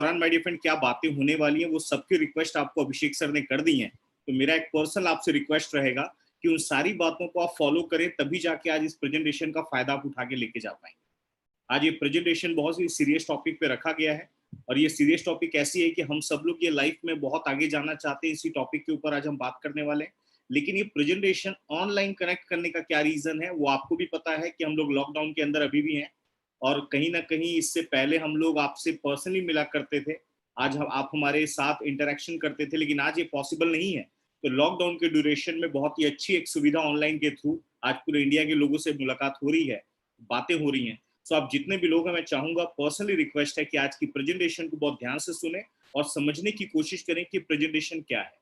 दौरान my dear friend क्या बातें होने वाली हैं वो सबकी रिक्वेस्ट आपको अभिषेक सर ने कर दी है। तो मेरा एक पर्सनल आपसे रिक्वेस्ट रहेगा कि उन सारी बातों को आप फॉलो करें, तभी जाके आज इस प्रेजेंटेशन का फायदा आप उठा के लेके जा पाएंगे। आज ये प्रेजेंटेशन बहुत ही सीरियस टॉपिक पे रखा गया है और ये सीरियस टॉपिक ऐसी है कि हम सब लोग ये लाइफ में बहुत आगे जाना चाहते हैं। इसी टॉपिक के ऊपर आज हम बात करने वाले हैं। लेकिन ये प्रेजेंटेशन ऑनलाइन कनेक्ट करने का क्या रीजन है वो आपको भी पता है कि हम लोग लॉकडाउन के अंदर अभी भी हैं और कहीं ना कहीं इससे पहले हम लोग आपसे पर्सनली मिला करते थे। आज हम आप हमारे साथ इंटरेक्शन करते थे, लेकिन आज ये पॉसिबल नहीं है। तो लॉकडाउन के ड्यूरेशन में बहुत ही अच्छी एक सुविधा ऑनलाइन के थ्रू आज पूरे इंडिया के लोगों से मुलाकात हो रही है, बातें हो रही हैं। सो आप जितने भी लोग हैं, मैं चाहूंगा, पर्सनली रिक्वेस्ट है कि आज की प्रेजेंटेशन को बहुत ध्यान से सुने और समझने की कोशिश करें कि प्रेजेंटेशन क्या है।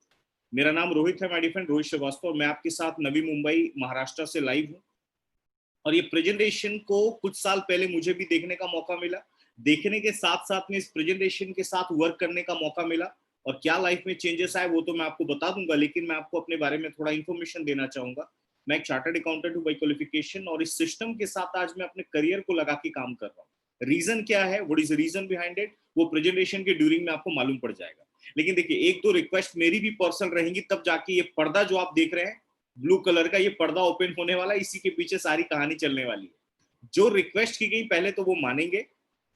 मेरा नाम रोहित है, my dear friend, Rohit Shrivastava. मैं आपके साथ नवी मुंबई महाराष्ट्र से लाइव हूँ और ये प्रेजेंटेशन को कुछ साल पहले मुझे भी देखने का मौका मिला। देखने के साथ साथ में इस प्रेजेंटेशन के साथ वर्क करने का मौका मिला और क्या लाइफ में चेंजेस आए वो तो मैं आपको बता दूंगा, लेकिन मैं आपको अपने बारे में थोड़ा इन्फॉर्मेशन देना चाहूंगा। मैं एक चार्टर्ड अकाउंटेंट हूँ बाई क्वालिफिकेशन और इस सिस्टम के साथ आज मैं अपने करियर को लगा के काम कर रहा हूँ। रीजन क्या है, what is reason behind it, वो प्रेजेंटेशन के ड्यूरिंग में आपको मालूम पड़ जाएगा। लेकिन देखिए, एक दो रिक्वेस्ट मेरी भी पर्सनल रहेंगी, तब जाके ये पर्दा जो आप देख रहे हैं ब्लू कलर का, ये पर्दा ओपन होने वाला है। इसी के पीछे सारी कहानी चलने वाली है। जो रिक्वेस्ट की गई पहले तो वो मानेंगे,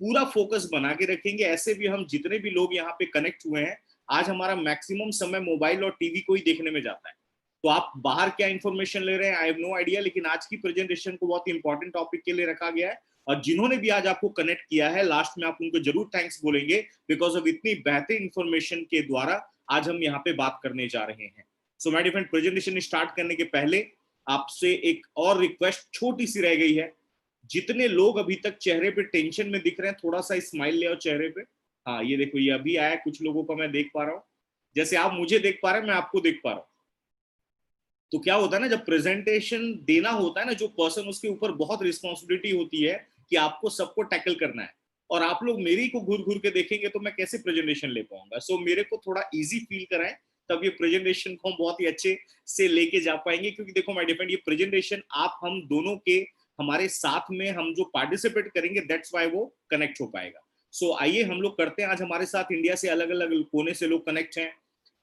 पूरा फोकस बना के रखेंगे। ऐसे भी हम जितने भी लोग यहाँ पे कनेक्ट हुए हैं, आज हमारा मैक्सिमम समय मोबाइल और टीवी को ही देखने में जाता है। तो आप बाहर क्या इंफॉर्मेशन ले रहे हैं, आई हैव नो आइडिया, लेकिन आज की प्रेजेंटेशन को बहुत ही इंपॉर्टेंट टॉपिक के लिए रखा गया है। और जिन्होंने भी आज आपको कनेक्ट किया है, लास्ट में आप उनको जरूर थैंक्स बोलेंगे, बिकॉज ऑफ इतनी बेहतरीन इंफॉर्मेशन के द्वारा आज हम यहाँ पे बात करने जा रहे हैं। So my dear friend, presentation start करने के पहले आपसे एक और रिक्वेस्ट छोटी सी रह गई है। जितने लोग अभी तक चेहरे पे टेंशन में दिख रहे हैं, थोड़ा सा स्माइल ले आओ चेहरे पे। हाँ, ये देखो, ये अभी आया, कुछ लोगों को मैं देख पा रहा हूँ। जैसे आप मुझे देख पा रहे हैं, मैं आपको देख पा रहा हूँ। तो क्या होता है ना, जब प्रेजेंटेशन देना होता है ना, जो पर्सन, उसके ऊपर बहुत रिस्पॉन्सिबिलिटी होती है कि आपको सबको टैकल करना है। और आप लोग मेरी को घूर घूर के देखेंगे तो मैं कैसे प्रेजेंटेशन ले पाऊंगा। सो मेरे को थोड़ा इजी फील कराएं, तब ये प्रेजेंटेशन को हम बहुत ही अच्छे से लेके जा पाएंगे। क्योंकि देखो माय डिफरेंट, ये प्रेजेंटेशन आप हम दोनों के, हमारे साथ में हम जो पार्टिसिपेट करेंगे, दैट्स वाई वो कनेक्ट हो पाएगा। सो आइए हम लोग करते हैं। आज हमारे साथ इंडिया से अलग अलग कोने से लोग कनेक्ट हैं।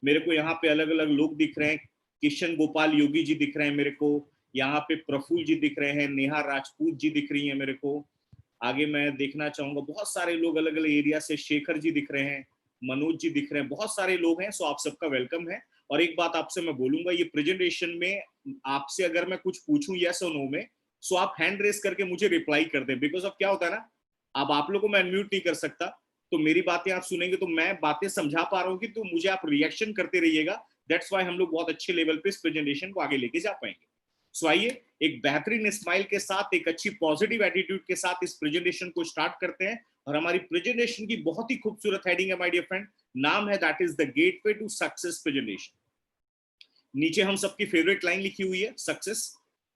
मेरे को यहाँ पे अलग अलग लोग दिख रहे हैं। किशन गोपाल योगी जी दिख रहे हैं मेरे को, यहाँ पे प्रफुल्ल जी दिख रहे हैं, नेहा राजपूत जी दिख रही है मेरे को। आगे मैं देखना चाहूंगा, बहुत सारे लोग अलग अलग एरिया से, शेखर जी दिख रहे हैं, मनोज जी दिख रहे हैं, बहुत सारे लोग हैं। सो आप सबका वेलकम है। और एक बात आपसे मैं बोलूंगा, ये प्रेजेंटेशन में आपसे अगर मैं कुछ पूछूं यस और नो में, सो आप हैंड रेस करके मुझे रिप्लाई कर दें। बिकॉज अब क्या होता है ना, अब आप लोगों को मैं अनम्यूट नहीं कर सकता, तो मेरी बातें आप सुनेंगे तो मैं बातें समझा पा रहा हूँ कि तो मुझे आप रिएक्शन करते रहिएगा। दैट्स वाई हम लोग बहुत अच्छे लेवल पे इस प्रेजेंटेशन को आगे लेके जा पाएंगे। सो आइए, एक बेहतरीन स्माइल के साथ, एक अच्छी पॉजिटिव एटीट्यूड के साथ इस प्रेजेंटेशन को स्टार्ट करते हैं। और हमारी प्रेजेंटेशन की बहुत ही खूबसूरत हेडिंग है माय डियर फ्रेंड, नाम है that is the gateway to success presentation. नीचे हम सबकी फेवरेट लाइन लिखी हुई है, सक्सेस।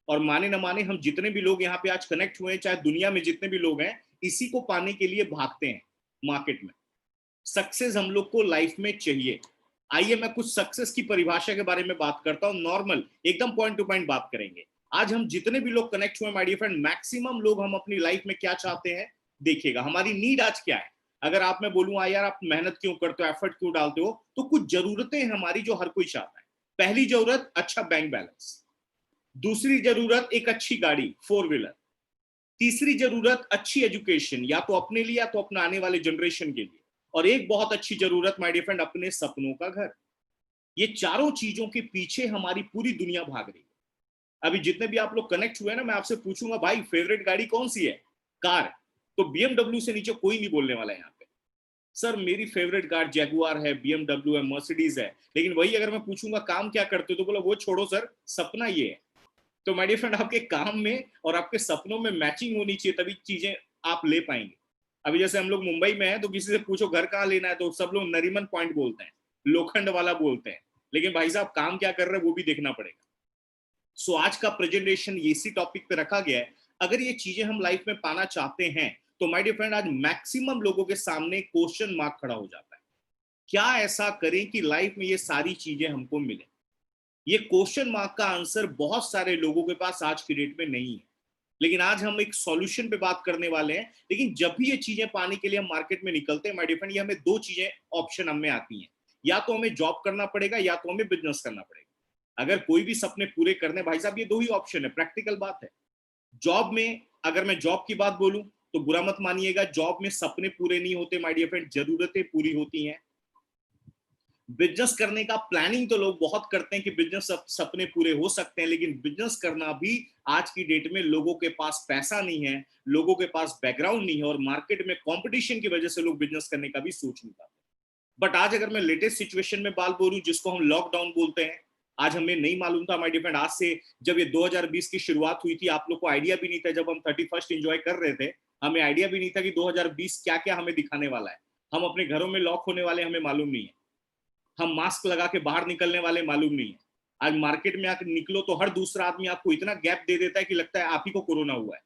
और माने न माने, हम जितने भी लोग यहाँ पे आज कनेक्ट हुए हैं, चाहे दुनिया में जितने भी लोग हैं, इसी को पाने के लिए भागते हैं मार्केट में। सक्सेस हम लोग को लाइफ में चाहिए। आइए मैं कुछ सक्सेस की परिभाषा के बारे में बात करता हूं, नॉर्मल एकदम पॉइंट टू पॉइंट बात करेंगे। आज हम जितने भी लोग कनेक्ट हुए माय डियर फ्रेंड, मैक्सिमम लोग हम अपनी लाइफ में क्या चाहते हैं, देखिएगा हमारी नीड आज क्या है। अगर आप, मैं बोलूँ यार आप मेहनत क्यों करते हो, एफर्ट क्यों डालते हो, तो कुछ जरूरतें हैं हमारी जो हर कोई चाहता है। पहली जरूरत, अच्छा बैंक बैलेंस। दूसरी जरूरत, एक अच्छी गाड़ी, फोर व्हीलर। तीसरी जरूरत, अच्छी एजुकेशन, या तो अपने लिए या तो अपने आने वाले जनरेशन के लिए। और एक बहुत अच्छी जरूरत माय डियर फ्रेंड, अपने सपनों का घर। ये चारों चीजों के पीछे हमारी पूरी दुनिया भाग रही है। अभी जितने भी आप लोग कनेक्ट हुए ना, मैं आपसे पूछूंगा भाई फेवरेट गाड़ी कौन सी है, कार। तो बीएमडब्ल्यू से नीचे कोई नहीं बोलने वाला है यहाँ पे। सर मेरी फेवरेट कार जैगुआर है, बीएमडब्ल्यू है, मर्सिडीज है। लेकिन वही अगर मैं पूछूंगा काम क्या करते हो, तो बोला वो छोड़ो सर, सपना ये है। तो माय डियर फ्रेंड, आपके काम में और आपके सपनों में मैचिंग होनी चाहिए, तभी चीजें आप ले पाएंगे। अभी जैसे हम लोग मुंबई में हैं, तो किसी से पूछो घर कहाँ लेना है, तो सब लोग नरीमन पॉइंट बोलते हैं, लोखंड वाला बोलते हैं। लेकिन भाई साहब काम क्या कर रहे हैं वो भी देखना पड़ेगा। सो आज का प्रेजेंटेशन इसी टॉपिक पे रखा गया है। अगर ये चीजें हम लाइफ में पाना चाहते हैं, तो माय डियर फ्रेंड, आज मैक्सिमम लोगों के सामने क्वेश्चन मार्क खड़ा हो जाता है। क्या ऐसा करें कि लाइफ में ये सारी चीजें हमको मिले। ये क्वेश्चन मार्क का आंसर बहुत सारे लोगों के पास आज की डेट में नहीं है। लेकिन आज हम एक सॉल्यूशन पे बात करने वाले हैं। लेकिन जब भी ये चीजें पाने के लिए हम मार्केट में निकलते हैं माय डियर फ्रेंड, ये हमें दो चीजें ऑप्शन हमें आती हैं, या तो हमें जॉब करना पड़ेगा या तो हमें बिजनेस करना पड़ेगा। अगर कोई भी सपने पूरे करने, भाई साहब ये दो ही ऑप्शन है, प्रैक्टिकल बात है। जॉब में, अगर मैं जॉब की बात बोलूं तो बुरा मत मानिएगा, जॉब में सपने पूरे नहीं होते माय डियर फ्रेंड, जरूरतें पूरी होती हैं। बिजनेस करने का प्लानिंग तो लोग बहुत करते हैं कि बिजनेस सपने पूरे हो सकते हैं, लेकिन बिजनेस करना भी आज की डेट में लोगों के पास पैसा नहीं है, लोगों के पास बैकग्राउंड नहीं है, और मार्केट में कंपटीशन की वजह से लोग बिजनेस करने का भी सोच नहीं पाते। बट आज अगर मैं लेटेस्ट सिचुएशन में बात बोलूं, जिसको हम लॉकडाउन बोलते हैं, आज हमें नहीं मालूम था माय डिफरेंट, आज से जब ये 2020 की शुरुआत हुई थी, आप लोग को आइडिया भी नहीं था, जब हम 31st एंजॉय कर रहे थे, हमें आइडिया भी नहीं था कि 2020 क्या क्या हमें दिखाने वाला है। हम अपने घरों में लॉक होने वाले, हमें मालूम नहीं है। हम मास्क लगा के बाहर निकलने वाले, मालूम नहीं है। आज मार्केट में आकर निकलो तो हर दूसरा आदमी आपको इतना गैप दे देता है कि लगता है आप ही को कोरोना हुआ है।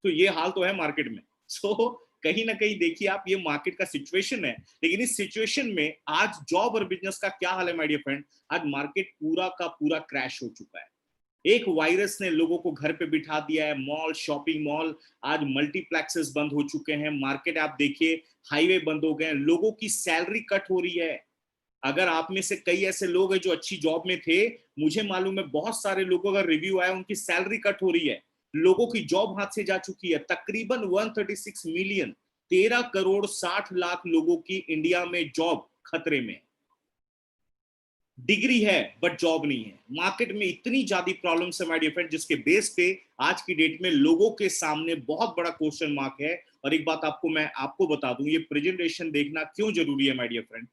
तो ये हाल तो है मार्केट में। सो कहीं ना कहीं देखिए आप, ये मार्केट का सिचुएशन है। लेकिन इस सिचुएशन में आज जॉब और बिजनेस का क्या हाल है माय डियर फ्रेंड, आज मार्केट पूरा का पूरा क्रैश हो चुका है। एक वायरस ने लोगों को घर पे बिठा दिया है। मॉल, शॉपिंग मॉल, आज मल्टीप्लेक्सेस बंद हो चुके हैं। मार्केट आप देखिए, हाईवे बंद हो गए हैं, लोगों की सैलरी कट हो रही है। अगर आप में से कई ऐसे लोग हैं जो अच्छी जॉब में थे, मुझे मालूम है बहुत सारे लोगों का रिव्यू आया, उनकी सैलरी कट हो रही है, लोगों की जॉब हाथ से जा चुकी है। तकरीबन 136 मिलियन, 13 करोड़ 60 लाख लोगों की इंडिया में जॉब खतरे में। डिग्री है बट जॉब नहीं है। मार्केट में इतनी ज्यादा प्रॉब्लम्स है माय डियर फ्रेंड, जिसके बेस पे आज की डेट में लोगों के सामने बहुत बड़ा क्वेश्चन मार्क है। और एक बात मैं आपको बता दूं, ये प्रेजेंटेशन देखना क्यों जरूरी है माय डियर फ्रेंड।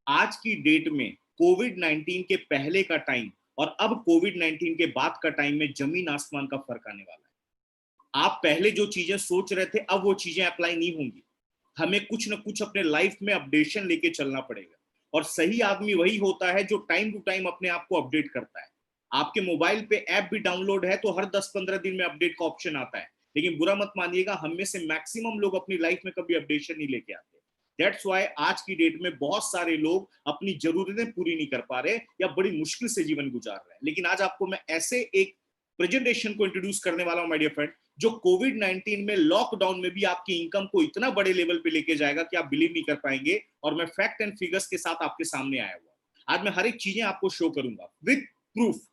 आज की डेट में कोविड 19 के पहले का टाइम और अब कोविड 19 के बाद का टाइम में जमीन आसमान का फर्क आने वाला है। आप पहले जो चीजें सोच रहे थे, अब वो चीजें अप्लाई नहीं होंगी। हमें कुछ ना कुछ अपने लाइफ में अपडेशन लेके चलना पड़ेगा। और सही आदमी वही होता है जो टाइम टू टाइम अपने आप को अपडेट करता है। आपके मोबाइल पे ऐप भी डाउनलोड है तो हर 10-15 दिन में अपडेट का ऑप्शन आता है, लेकिन बुरा मत मानिएगा, हम में से मैक्सिमम लोग अपनी लाइफ में कभी अपडेशन नहीं लेके आते। दैट्स वाई आज की डेट में बहुत सारे लोग अपनी जरूरतें पूरी नहीं कर पा रहे या बड़ी मुश्किल से जीवन गुजार रहे हैं। लेकिन आज आपको मैं ऐसे एक प्रेजेंटेशन को इंट्रोड्यूस करने वाला हूं माय डियर फ्रेंड, जो कोविड 19 में, लॉकडाउन में भी आपकी इनकम को इतना बड़े लेवल पे लेके जाएगा कि आप बिलीव नहीं कर पाएंगे। और मैं फैक्ट एंड फिगर्स के साथ आपके सामने आया हुआ, आज मैं हर एक चीजें आपको शो करूंगा विद प्रूफ।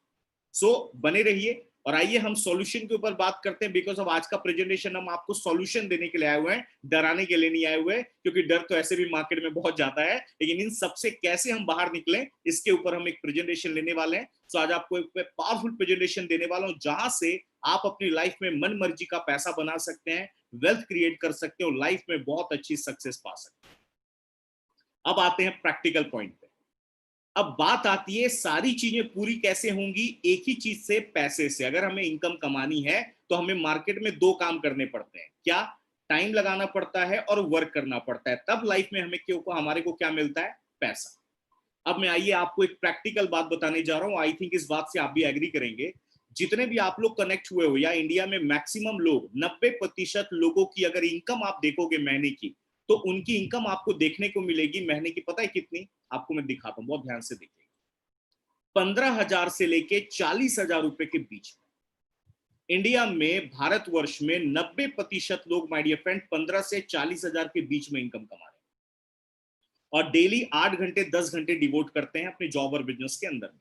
सो बने रहिए और आइए हम सॉल्यूशन के ऊपर बात करते हैं। बिकॉज ऑफ आज का प्रेजेंटेशन हम आपको सॉल्यूशन देने के लिए आए हुए हैं, डराने के लिए नहीं आए हुए, क्योंकि डर तो ऐसे भी मार्केट में बहुत जाता है। लेकिन इन सबसे कैसे हम बाहर निकलें, इसके ऊपर हम एक प्रेजेंटेशन लेने वाले हैं। सो आज आपको एक पावरफुल प्रेजेंटेशन देने वाला हूं, जहां से आप अपनी लाइफ में मन मर्जी का पैसा बना सकते हैं, वेल्थ क्रिएट कर सकते हो, लाइफ में बहुत अच्छी सक्सेस पा सकते हैं। अब आते हैं प्रैक्टिकल पॉइंट पे। अब बात आती है सारी चीजें पूरी कैसे होंगी, एक ही चीज से, पैसे से। अगर हमें इनकम कमानी है तो हमें मार्केट में दो काम करने पड़ते हैं। क्या? टाइम लगाना पड़ता है और वर्क करना पड़ता है। तब लाइफ में हमें क्यों, हमारे को क्या मिलता है? पैसा। अब मैं आइए आपको एक प्रैक्टिकल बात बताने जा रहा हूं। आई थिंक इस बात से आप भी एग्री करेंगे। जितने भी आप लोग कनेक्ट हुए हो, या इंडिया में मैक्सिमम लोग, 90% लोगों की अगर इनकम आप देखोगे महीने की, तो उनकी इनकम आपको देखने को मिलेगी महीने की, पता है कितनी? आपको मैं दिखाता हूं, बहुत ध्यान से देखिए। 15,000 से लेके 40,000 रुपए के बीच में। इंडिया में, भारतवर्ष में 90% लोग माय डियर फ्रेंड 15 से 40,000 के बीच में इनकम कमा रहे हैं, और डेली 8 घंटे 10 घंटे डिवोट करते हैं अपने जॉब और बिजनेस के अंदर में।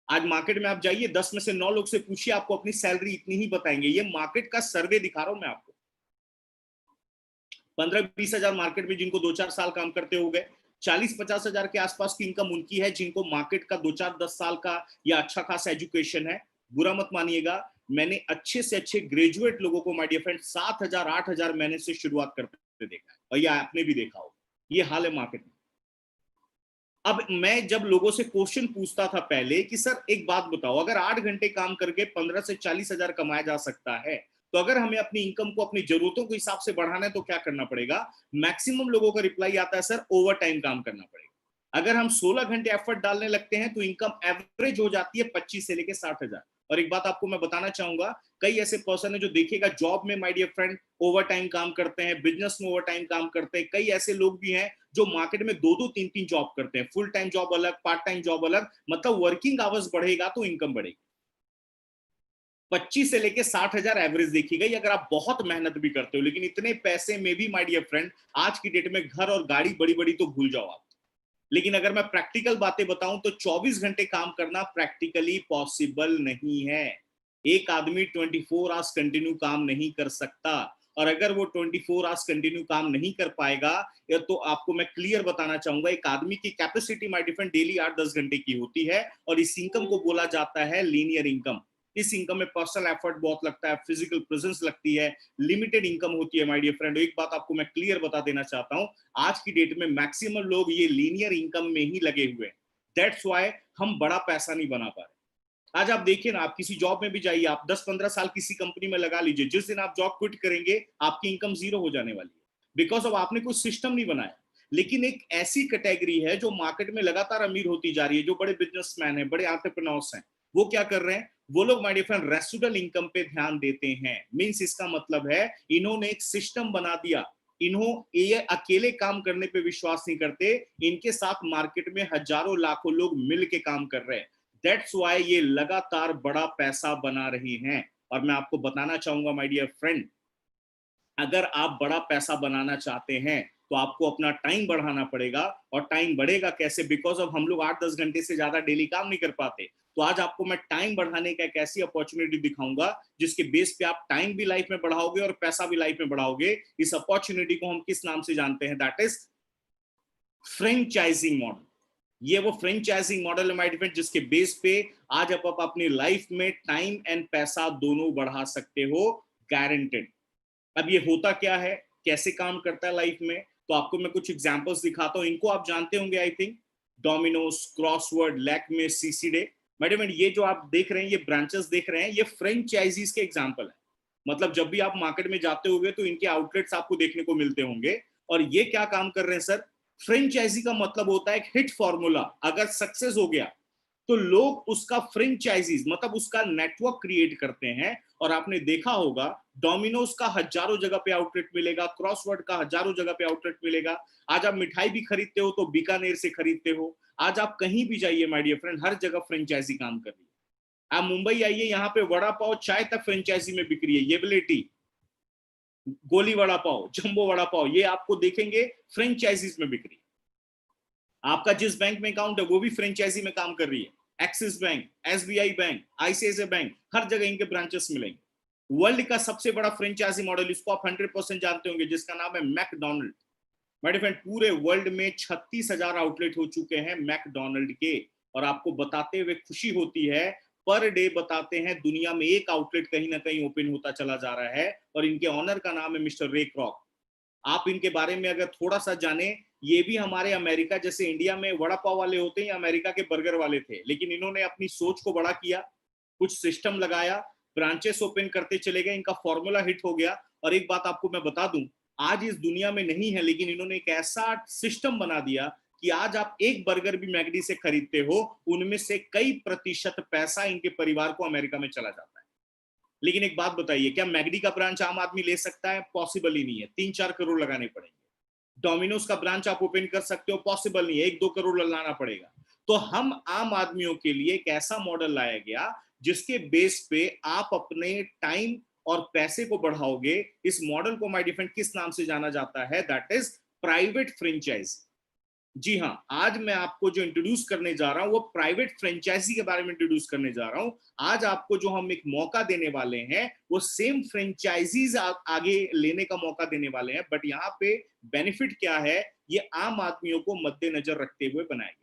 आज मार्केट में आप जाइए, 10 में से 9 लोग से पूछिए, आपको अपनी सैलरी इतनी ही बताएंगे। ये मार्केट का सर्वे दिखा रहा हूं मैं आपको। 15-20 हजार मार्केट में जिनको 2-4 साल काम करते हो गए, 40-50 हजार के आसपास की इनकम उनकी है जिनको मार्केट का 2-4-10 साल का या अच्छा खासा एजुकेशन है। बुरा मत मानिएगा, मैंने अच्छे से अच्छे ग्रेजुएट लोगों को माय डियर फ्रेंड 7,000 8,000 महीने से शुरुआत करते देखा है, और ये आपने भी देखा हो। ये हाल है मार्केट में। अब मैं जब लोगों से क्वेश्चन पूछता था पहले कि सर एक बात बताओ, अगर 8 घंटे काम करके 15 से 40 हजार कमाया जा सकता है, तो अगर हमें अपनी इनकम को अपनी जरूरतों के हिसाब से बढ़ाना है तो क्या करना पड़ेगा? मैक्सिमम लोगों का रिप्लाई आता है, सर ओवर टाइम काम करना पड़ेगा। अगर हम 16 घंटे एफर्ट डालने लगते हैं तो इनकम एवरेज हो जाती है 25 से लेके 60,000। और एक बात आपको मैं बताना चाहूंगा, कई ऐसे पर्सन है जो देखिएगा जॉब में my dear friend over time काम करते हैं, बिजनेस में ओवर टाइम काम करते हैं। कई ऐसे लोग भी हैं जो मार्केट में 2-2 3-3 जॉब करते हैं, फुल टाइम जॉब अलग, पार्ट टाइम जॉब अलग। मतलब वर्किंग आवर्स बढ़ेगा तो इनकम बढ़ेगी। 25 से लेके 60,000 एवरेज देखी गई अगर आप बहुत मेहनत भी करते हो। लेकिन इतने पैसे में भी माय डियर फ्रेंड, आज की डेट में घर और गाड़ी बड़ी बड़ी तो भूल जाओ आप। लेकिन अगर मैं प्रैक्टिकल बातें बताऊं तो 24 घंटे काम करना प्रैक्टिकली पॉसिबल नहीं है। एक आदमी 24 आवर्स कंटिन्यू काम नहीं कर सकता, और अगर वो 24 आवर्स कंटिन्यू काम नहीं कर पाएगा, या तो आपको मैं क्लियर बताना चाहूंगा, एक आदमी की कैपेसिटी माय डिफरेंट डेली 8-10 घंटे की होती है, और इस इनकम को बोला जाता है लीनियर इनकम। इस इनकम में पर्सनल एफर्ट बहुत लगता है, फिजिकल प्रेजेंस लगती है, लिमिटेड इनकम होती है माय डियर फ्रेंड। एक बात आपको मैं क्लियर बता देना चाहता हूं, आज की डेट में मैक्सिमम लोग ये लीनियर इनकम में ही लगे हुए हैं। दैट्स व्हाई हम बड़ा पैसा नहीं बना पा रहे। आज आप देखिए ना, आप किसी जॉब में भी जाइए, आप 10-15 साल किसी कंपनी में लगा लीजिए, जिस दिन आप जॉब क्विट करेंगे आपकी इनकम जीरो हो जाने वाली है, बिकॉज ऑफ आपने कोई सिस्टम नहीं बनाया। लेकिन एक ऐसी कैटेगरी है जो मार्केट में लगातार अमीर होती जा रही है, जो बड़े बिजनेसमैन हैं, बड़े एंटरप्रेन्योर्स हैं, वो क्या कर रहे हैं, वो लोग my dear friend residual income पे ध्यान देते हैं। मींस इसका मतलब है इन्होंने एक सिस्टम बना दिया, ये अकेले काम करने पे विश्वास नहीं करते, इनके साथ मार्केट में हजारों लाखों लोग मिल के काम कर रहे हैं। दैट्स वाई ये लगातार बड़ा पैसा बना रही हैं। और मैं आपको बताना चाहूंगा माय डियर फ्रेंड, अगर आप बड़ा पैसा बनाना चाहते हैं तो आपको अपना टाइम बढ़ाना पड़ेगा। और टाइम बढ़ेगा कैसे, बिकॉज ऑफ हम लोग 8-10 घंटे से ज्यादा डेली काम नहीं कर पाते। तो आज आपको मैं टाइम बढ़ाने का एक ऐसी अपॉर्चुनिटी दिखाऊंगा जिसके बेस पे आप टाइम भी लाइफ में बढ़ाओगे और पैसा भी लाइफ में बढ़ाओगे। इस अपॉर्चुनिटी को हम किस नाम से जानते हैं, दैट इज फ्रेंचाइजिंग मॉडल। ये वो फ्रेंचाइजिंग मॉडल है माय डिफरेंट, जिसके बेस पे आज आप अपनी लाइफ में टाइम एंड पैसा दोनों बढ़ा सकते हो, गारंटेड। अब ये होता क्या है, कैसे काम करता है लाइफ में, तो आपको मैं कुछ एग्जांपल्स दिखाता हूं। इनको आप जानते होंगे I think, Domino's, Crossword, Lakme, CCD. Madam ये जो आप देख रहे हैं, ये ब्रांचेस देख रहे हैं, ये फ्रेंचाइजीज के एग्जांपल है। मतलब जब भी आप मार्केट में जाते होंगे तो इनके आउटलेट्स आपको देखने को मिलते होंगे। और ये क्या काम कर रहे हैं सर, फ्रेंचाइजी का मतलब होता है एक हिट फॉर्मूला अगर सक्सेस हो गया तो लोग उसका फ्रेंचाइजीज मतलब उसका नेटवर्क क्रिएट करते हैं। और आपने देखा होगा डोमिनोज का हजारों जगह पे आउटलेट मिलेगा, क्रॉसवर्ड का हजारों जगह पे आउटलेट मिलेगा। आज आप मिठाई भी खरीदते हो तो बीकानेर से खरीदते हो। आज आप कहीं भी जाइए माय डियर फ्रेंड, हर जगह फ्रेंचाइजी काम कर रही है। आप मुंबई आइए, यहाँ पे वड़ा पाव चाय तक फ्रेंचाइजी में बिक रही है। ये बिलिटी, गोली वड़ा पाव, जंबो वड़ा पाव, ये आपको देखेंगे फ्रेंचाइजीज में बिक रही है। आपका जिस बैंक में अकाउंट है वो भी फ्रेंचाइजी में काम कर रही है। Axis bank, SBI bank, ICICI bank, हर जगह इनके ब्रांचेस मिलेंगे। वर्ल्ड का सबसे बड़ा फ्रेंचाइजी मॉडल, इसको आप 100% जानते होंगे, जिसका नाम है मैकडोनल्ड। मेरे फ्रेंड, पूरे वर्ल्ड में 36,000 आउटलेट हो चुके हैं मैकडोनल्ड के। और आपको बताते हुए खुशी होती है, पर डे बताते हैं दुनिया में एक आउटलेट कहीं ना कहीं ओपन होता चला जा रहा है। और इनके ऑनर का नाम है मिस्टर रे क्रॉक। आप इनके बारे में अगर थोड़ा सा जाने, ये भी हमारे अमेरिका जैसे इंडिया में वड़ा पाव वाले होते हैं, अमेरिका के बर्गर वाले थे, लेकिन इन्होंने अपनी सोच को बड़ा किया, कुछ सिस्टम लगाया, ब्रांचेस ओपन करते चले गए, इनका फॉर्मूला हिट हो गया। और एक बात आपको मैं बता दूं, आज इस दुनिया में नहीं है, लेकिन इन्होंने एक ऐसा सिस्टम बना दिया कि आज आप एक बर्गर भी मैगडी से खरीदते हो, उनमें से कई प्रतिशत पैसा इनके परिवार को अमेरिका में चला जाता है। लेकिन एक बात बताइए, क्या मैगडी का ब्रांच आम आदमी ले सकता है? पॉसिबल ही नहीं है, 3-4 करोड़ लगाने पड़ेंगे। डोमिनोज का ब्रांच आप ओपन कर सकते हो? पॉसिबल नहीं है, 1-2 करोड़ लाना पड़ेगा। तो हम आम आदमियों के लिए एक ऐसा मॉडल लाया गया जिसके बेस पे आप अपने टाइम और पैसे को बढ़ाओगे। इस मॉडल को माय डिफरेंट किस नाम से जाना जाता है, दैट इज प्राइवेट फ्रेंचाइज। जी हाँ, आज मैं आपको जो इंट्रोड्यूस करने जा रहा हूं वो प्राइवेट फ्रेंचाइजी के बारे में इंट्रोड्यूस करने जा रहा हूं। आज आपको जो हम एक मौका देने वाले हैं वो सेम फ्रेंचाइजीज आगे लेने का मौका देने वाले हैं। बट यहाँ पे बेनिफिट क्या है, ये आम आदमियों को मद्देनजर रखते हुए बनाया गया।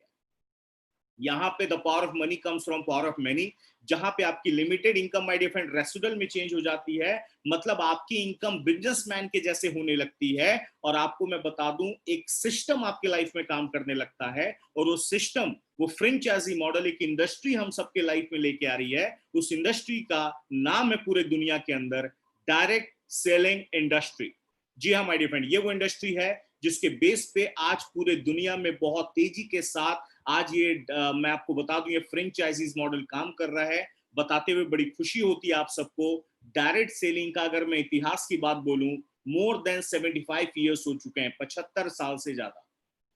यहाँ पे the power of money comes from power of money. जहां पे आपकी limited income my dear friend residual में चेंज हो जाती है, मतलब आपकी इनकम बिजनेसमैन के जैसे होने लगती है। और आपको मैं बता दूं, एक सिस्टम आपके लाइफ में काम करने लगता है, और वो सिस्टम, वो फ्रेंचाइजी मॉडल एक इंडस्ट्री हम सबके लाइफ में लेके आ रही है। उस इंडस्ट्री का नाम है पूरे दुनिया के अंदर डायरेक्ट सेलिंग इंडस्ट्री। जी हाँ माय डियर फ्रेंड, ये वो इंडस्ट्री है जिसके बेस पे आज पूरे दुनिया में बहुत तेजी के साथ आज ये मैं आपको बता दूं, ये फ्रेंचाइजीज मॉडल काम कर रहा है। बताते हुए बड़ी खुशी होती है आप सबको। डायरेक्ट सेलिंग का अगर मैं इतिहास की बात बोलूं, मोर देन 75 ईयर्स हो चुके हैं, 75 साल से ज्यादा।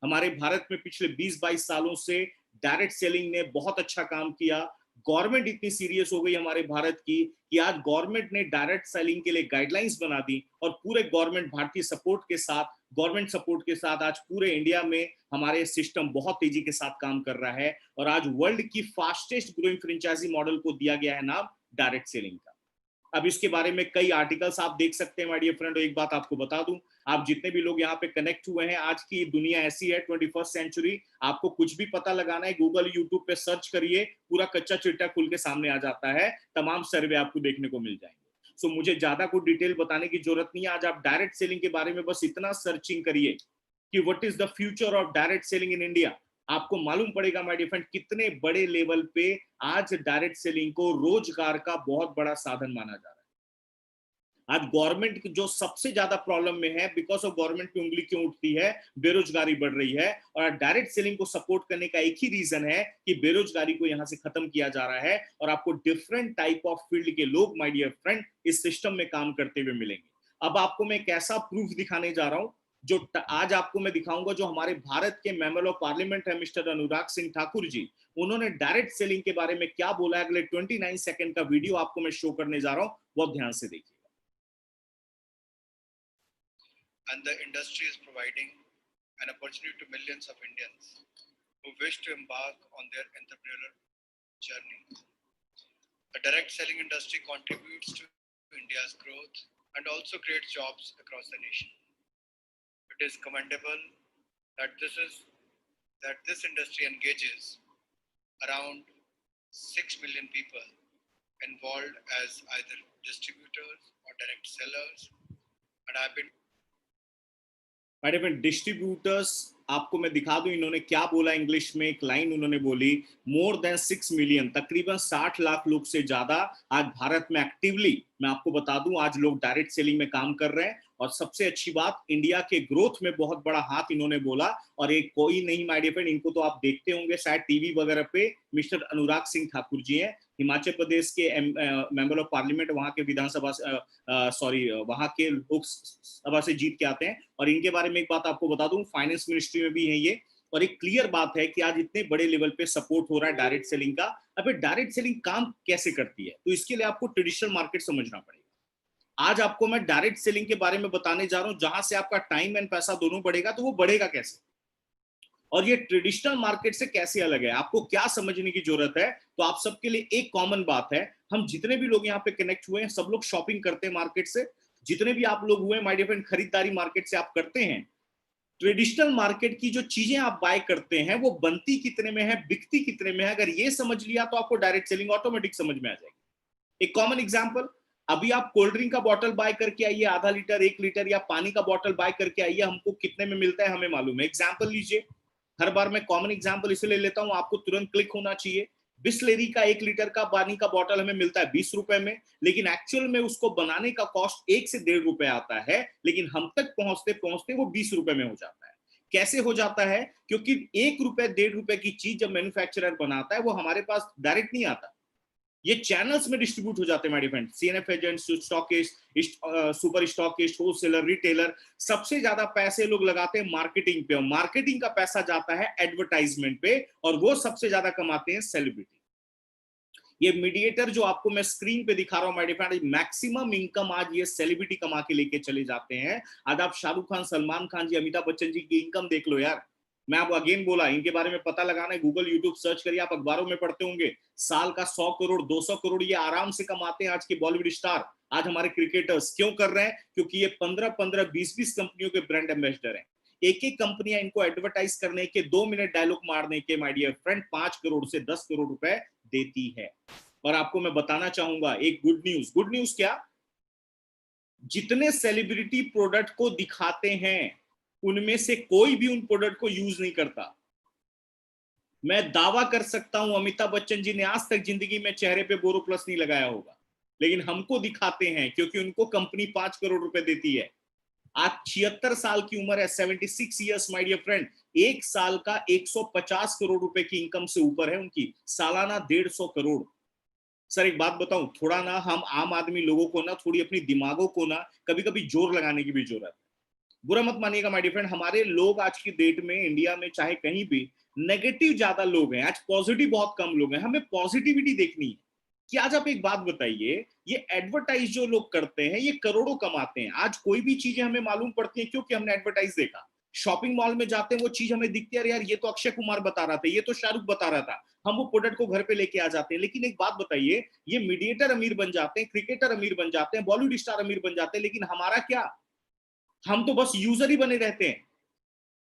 हमारे भारत में पिछले 20-22 सालों से डायरेक्ट सेलिंग ने बहुत अच्छा काम किया। गवर्नमेंट इतनी सीरियस हो गई हमारे भारत की कि आज गवर्नमेंट ने डायरेक्ट सेलिंग के लिए गाइडलाइंस बना दी और पूरे गवर्नमेंट भारतीय सपोर्ट के साथ, गवर्नमेंट सपोर्ट के साथ आज पूरे इंडिया में हमारे सिस्टम बहुत तेजी के साथ काम कर रहा है और आज वर्ल्ड की फास्टेस्ट ग्रोइंग फ्रेंचाइजी मॉडल को दिया गया है नाम डायरेक्ट सेलिंग का। अब इसके बारे में कई आर्टिकल्स आप देख सकते हैं माय डियर फ्रेंड। एक बात आपको बता दूं, आप जितने भी लोग यहाँ पे कनेक्ट हुए हैं, आज की दुनिया ऐसी है 21st सेंचुरी, आपको कुछ भी पता लगाना है गूगल यूट्यूब पे सर्च करिए, पूरा कच्चा चिट्टा खुल के सामने आ जाता है, तमाम सर्वे आपको देखने को मिल जाएंगे। सो मुझे ज्यादा कुछ डिटेल बताने की जरूरत नहीं है। आज आप डायरेक्ट सेलिंग के बारे में बस इतना सर्चिंग करिए कि what is the future of direct selling in India, आपको मालूम पड़ेगा माय डियर फ्रेंड कितने बड़े लेवल पे आज डायरेक्ट सेलिंग को रोजगार का बहुत बड़ा साधन माना जा रहा है। आज गवर्नमेंट जो सबसे ज्यादा प्रॉब्लम में है, बिकॉज ऑफ गवर्नमेंट की उंगली क्यों उठती है, बेरोजगारी बढ़ रही है, और डायरेक्ट सेलिंग को सपोर्ट करने का एक ही रीजन है कि बेरोजगारी को यहां से खत्म किया जा रहा है और आपको डिफरेंट टाइप ऑफ फील्ड के लोग माय डियर फ्रेंड इस सिस्टम में काम करते हुए मिलेंगे। अब आपको मैं एक ऐसा प्रूफ दिखाने जा रहा हूं जो आज आपको मैं दिखाऊंगा, जो हमारे भारत के मेंबर ऑफ पार्लियामेंट है मिस्टर अनुराग सिंह ठाकुर जी, उन्होंने डायरेक्ट सेलिंग के बारे में क्या बोला है। अगले 29 सेकंड का वीडियो आपको मैं शो करने जा रहा हूं, बहुत ध्यान से देखिए। And the industry is providing an opportunity to millions of Indians who wish to embark on their entrepreneurial journey. The direct selling industry contributes to India's growth and also creates jobs across the nation. It is commendable that this industry engages around 6 million people involved as either distributors or direct sellers, and I've been distributors आपको मैं दिखा दूं इन्होंने क्या बोला English में। एक line उन्होंने बोली, मोर देन 6 मिलियन, तकरीबन 60 लाख लोग से ज्यादा आज भारत में एक्टिवली, मैं आपको बता दूं, आज लोग डायरेक्ट सेलिंग में काम कर रहे हैं। और सबसे अच्छी बात, इंडिया के ग्रोथ में बहुत बड़ा हाथ इन्होंने बोला। और एक कोई नहीं माय डियर फ्रेंड, इनको तो आप देखते होंगे शायद टीवी वगैरह पे, मिस्टर अनुराग सिंह ठाकुर जी हैं, हिमाचल प्रदेश के मेंबर ऑफ पार्लियामेंट, वहां के विधानसभा वहां के लोकसभा से जीत के आते हैं। और इनके बारे में एक बात आपको बता दूं, फाइनेंस मिनिस्ट्री में भी है ये, और एक क्लियर बात है कि आज इतने बड़े लेवल पे सपोर्ट हो रहा है डायरेक्ट सेलिंग का। अब डायरेक्ट सेलिंग काम कैसे करती है, तो इसके लिए आपको ट्रेडिशनल मार्केट समझना पड़ेगा। आज आपको मैं डायरेक्ट सेलिंग के बारे में बताने जा रहा हूं, जहां से आपका टाइम एंड पैसा दोनों बढ़ेगा। तो वो बढ़ेगा कैसे, और ये ट्रेडिशनल मार्केट से कैसे अलग है, आपको क्या समझने की जरूरत है। तो आप सबके लिए एक कॉमन बात है, हम जितने भी लोग यहाँ पे कनेक्ट हुए हैं, सब लोग शॉपिंग करते हैं मार्केट से। जितने भी आप लोग हुए माय डियर फ्रेंड, खरीदारी मार्केट से आप करते हैं। ट्रेडिशनल मार्केट की जो चीजें आप बाय करते हैं वो बनती कितने में है, बिकती कितने में है, अगर ये समझ लिया तो आपको डायरेक्ट सेलिंग ऑटोमेटिक समझ में आ जाएगी। एक कॉमन एग्जांपल, अभी आप कोल्ड ड्रिंक का बॉटल बाय करके आइए, आधा लीटर, 1 लीटर, या पानी का बॉटल बाय करके आइए, हमको कितने में मिलता है हमें मालूम है। एग्जांपल लीजिए, हर बार मैं कॉमन एग्जांपल इसलिए लेता हूं, आपको तुरंत क्लिक होना चाहिए। बिस्लेरी का 1 लीटर का पानी का बॉटल हमें मिलता है 20 रुपए में, लेकिन एक्चुअल में उसको बनाने का कॉस्ट 1 से 1.5 रुपए आता है, लेकिन हम तक पहुंचते पहुंचते वो 20 रुपए में हो जाता है। कैसे हो जाता है, क्योंकि 1 रुपए 1.5 रुपए की चीज जब मैन्युफैक्चरर बनाता है वो हमारे पास डायरेक्ट नहीं आता, ये चैनल्स में डिस्ट्रीब्यूट हो जाते हैं my friend. CNF agent, stockist, super stockist, wholesaler, retailer, सबसे ज्यादा पैसे लोग लगाते हैं मार्केटिंग पे, और मार्केटिंग का पैसा जाता है एडवर्टाइजमेंट पे, और वो सबसे ज्यादा कमाते हैं सेलिब्रिटी। ये मीडिएटर जो आपको मैं स्क्रीन पे दिखा रहा हूं माय फ्रेंड, मैक्सिमम इनकम आज ये सेलिब्रिटी कमा के लेके चले जाते हैं। आज आप शाहरुख खान, सलमान खान जी, अमिताभ बच्चन जी की इनकम देख लो यार। मैं आपको अगेन बोला, इनके बारे में पता लगाना है, गूगल यूट्यूब सर्च करिए, आप अखबारों में पढ़ते होंगे, साल का 100 करोड़ 200 करोड़ ये आराम से कमाते हैं आज के बॉलीवुड स्टार। आज हमारे क्रिकेटर्स क्यों कर रहे हैं, क्योंकि ये 15-15, 20-20 कंपनियों के ब्रांड एम्बेसडर हैं। एक एक कंपनियां इनको एडवर्टाइज करने के, 2 मिनट डायलॉग मारने के माय डियर फ्रेंड 5 करोड़ से 10 करोड़ रुपए देती है। और आपको मैं बताना चाहूंगा एक गुड न्यूज। गुड न्यूज क्या, जितने सेलिब्रिटी प्रोडक्ट को दिखाते हैं उनमें से कोई भी उन प्रोडक्ट को यूज नहीं करता। मैं दावा कर सकता हूं अमिताभ बच्चन जी ने आज तक जिंदगी में चेहरे पे बोरोप्लस नहीं लगाया होगा, लेकिन हमको दिखाते हैं क्योंकि उनको कंपनी 5 करोड़ रुपए देती है। आज 76 साल की उम्र है, 76 ईयर्स माय डियर फ्रेंड। एक साल का 150 करोड़ रुपए की इनकम से ऊपर है उनकी, सालाना 150 करोड़। सर एक बात बताऊं, थोड़ा ना हम आम आदमी लोगों को ना, थोड़ी अपनी दिमागों को ना कभी कभी जोर लगाने की भी जरूरत है। बुरा मत मानिएगा माय डियर फ्रेंड, हमारे लोग आज की डेट में इंडिया में चाहे कहीं भी नेगेटिव ज्यादा लोग हैं, आज पॉजिटिव बहुत कम लोग हैं। हमें पॉजिटिविटी देखनी है कि आज आप एक बात बताइए, ये एडवर्टाइज जो लोग करते हैं ये करोड़ों कमाते हैं। आज कोई भी चीजें हमें मालूम पड़ती हैं क्योंकि हमने एडवर्टाइज देखा। शॉपिंग मॉल में जाते हैं, वो चीज हमें दिखती है, अरे यार ये तो अक्षय कुमार बता रहा था, ये तो शाहरुख बता रहा था, हम वो प्रोडक्ट को घर पे लेके आ जाते हैं। लेकिन एक बात बताइए, ये मीडिएटर अमीर बन जाते हैं, क्रिकेटर अमीर बन जाते हैं, बॉलीवुड स्टार अमीर बन जाते हैं, लेकिन हमारा क्या? हम तो बस यूजर ही बने रहते हैं।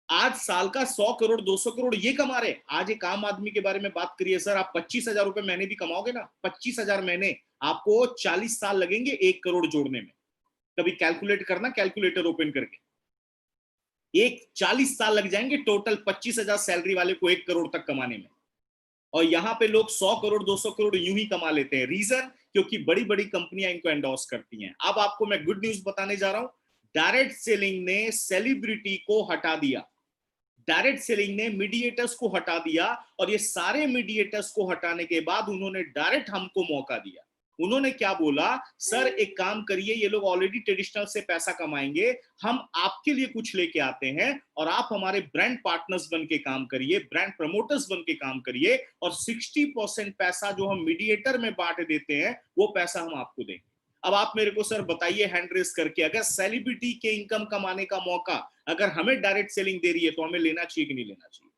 आज साल का 100 करोड़ 200 करोड़ ये कमा रहे। आज एक आम आदमी के बारे में बात करिए सर, आप 25,000 रुपए महीने भी कमाओगे ना, 25,000 महीने, आपको 40 साल लगेंगे 1 करोड़ जोड़ने में। कभी कैलकुलेट करना, कैलकुलेटर ओपन करके, एक 40 साल लग जाएंगे टोटल 25,000 सैलरी वाले को 1 करोड़ तक कमाने में। और यहाँ पे लोग 100 करोड़ 200 करोड़ यूं ही कमा लेते हैं। रीजन, क्योंकि बड़ी बड़ी कंपनियां इनको एंडोर्स करती हैं। अब आपको मैं गुड न्यूज बताने जा रहा हूं, डायरेक्ट सेलिंग ने सेलिब्रिटी को हटा दिया, डायरेक्ट सेलिंग ने मीडिएटर्स को हटा दिया, और ये सारे मीडिएटर्स को हटाने के बाद उन्होंने डायरेक्ट हमको मौका दिया। उन्होंने क्या बोला, सर एक काम करिए, ये लोग ऑलरेडी ट्रेडिशनल से पैसा कमाएंगे, हम आपके लिए कुछ लेके आते हैं और आप हमारे ब्रांड पार्टनर्स बन के काम करिए, ब्रांड प्रमोटर्स बन के काम करिए, और 60% पैसा जो हम मीडिएटर में बांट देते हैं वो पैसा हम आपको देंगे। अब आप मेरे को सर बताइए हैंड रेस करके, अगर सेलिब्रिटी के इनकम कमाने का मौका अगर हमें डायरेक्ट सेलिंग दे रही है तो हमें लेना चाहिए कि नहीं लेना चाहिए?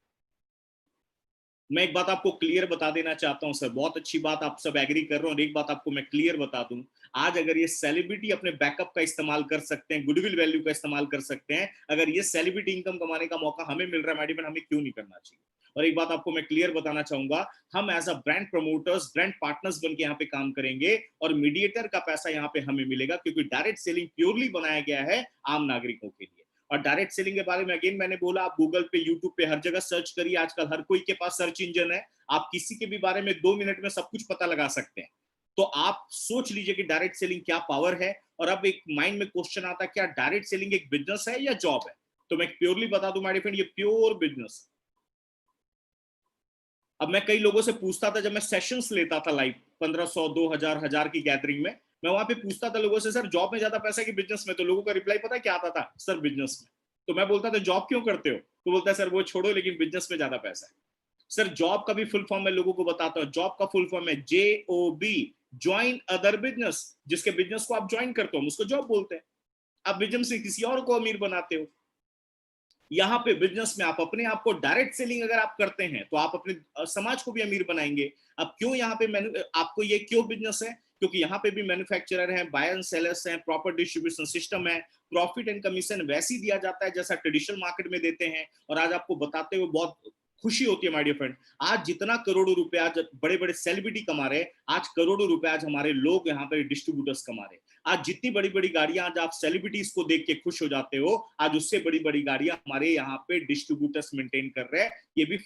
मैं एक बात आपको क्लियर बता देना चाहता हूं सर, बहुत अच्छी बात आप सब एग्री कर रहे हो, और एक बात आपको मैं क्लियर बता दूं, आज अगर ये सेलिब्रिटी अपने बैकअप का इस्तेमाल कर सकते हैं, गुडविल वैल्यू का इस्तेमाल कर सकते हैं, अगर ये सेलिब्रिटी इनकम कमाने का मौका हमें मिल रहा है मैडम, हमें क्यों नहीं करना चाहिए? और एक बात आपको मैं क्लियर बताना चाहूंगा, हम as a brand promoters, brand partners बन के यहाँ पे काम करेंगे, और मीडिएटर का पैसा यहाँ पे हमें मिलेगा, क्योंकि डायरेक्ट सेलिंग प्योरली बनाया गया है आम नागरिकों के लिए। और डायरेक्ट सेलिंग के बारे में अगेन मैंने बोला, आप गूगल पे, यूट्यूब पे, हर जगह सर्च करिए, आजकल हर कोई के पास सर्च इंजन है, आप किसी के भी बारे में 2 मिनट में सब कुछ पता लगा सकते हैं। तो आप सोच लीजिए कि डायरेक्ट सेलिंग क्या पावर है। और अब एक माइंड में क्वेश्चन आता है, क्या डायरेक्ट सेलिंग एक बिजनेस है या जॉब है? तो मैं प्योरली बता दूं माय फ्रेंड, ये प्योर बिजनेस। अब मैं कई लोगों से पूछता था, जब मैं सेशंस लेता था लाइव 1500 2000 1000 की गैदरिंग में, मैं वहां पे पूछता था लोगों से, सर जॉब में ज्यादा पैसा है कि बिजनेस में? तो लोगों का रिप्लाई पता है क्या आता था? सर बिजनेस में। तो मैं बोलता था जॉब क्यों करते हो? तो बोलता है सर वो छोड़ो, लेकिन बिजनेस में ज्यादा पैसा है। सर जॉब का भी फुल फॉर्म मैं लोगों को बताता हूँ, जॉब का फुल फॉर्म है JOB, ज्वाइन अदर बिजनेस। जिसके बिजनेस को आप ज्वाइन करते हो उसको जॉब बोलते हैं। आप बिजनेस से किसी और को अमीर बनाते हो। यहाँ पे बिजनेस में आप अपने आप को डायरेक्ट सेलिंग अगर आप करते हैं तो आप अपने समाज को भी अमीर बनाएंगे। अब क्यों यहाँ पे आपको ये क्यों बिजनेस है? क्योंकि यहाँ पे भी मैन्युफैक्चरर हैं, बायर एंड सेलर्स हैं, प्रॉपर डिस्ट्रीब्यूशन सिस्टम है, प्रॉफिट एंड कमीशन वैसे ही दिया जाता है जैसा ट्रेडिशनल मार्केट में देते हैं। और आज आपको बताते हुए बहुत खुशी होती है माय डियर फ्रेंड, आज जितना करोड़ों रुपए आज बड़े बड़े सेलिब्रिटी कमा रहे हैं, आज करोड़ों रुपए आज हमारे लोग यहाँ पे डिस्ट्रीब्यूटर्स कमा रहे हैं। आज जितनी बड़ी बड़ी गाड़ियां आज आप सेलिब्रिटीज को देख के खुश हो जाते हो, आज उससे बड़ी बड़ी गाड़ियां हमारे यहाँ पे डिस्ट्रीब्यूटर्स मेंटेन कर रहे हैं। ये भी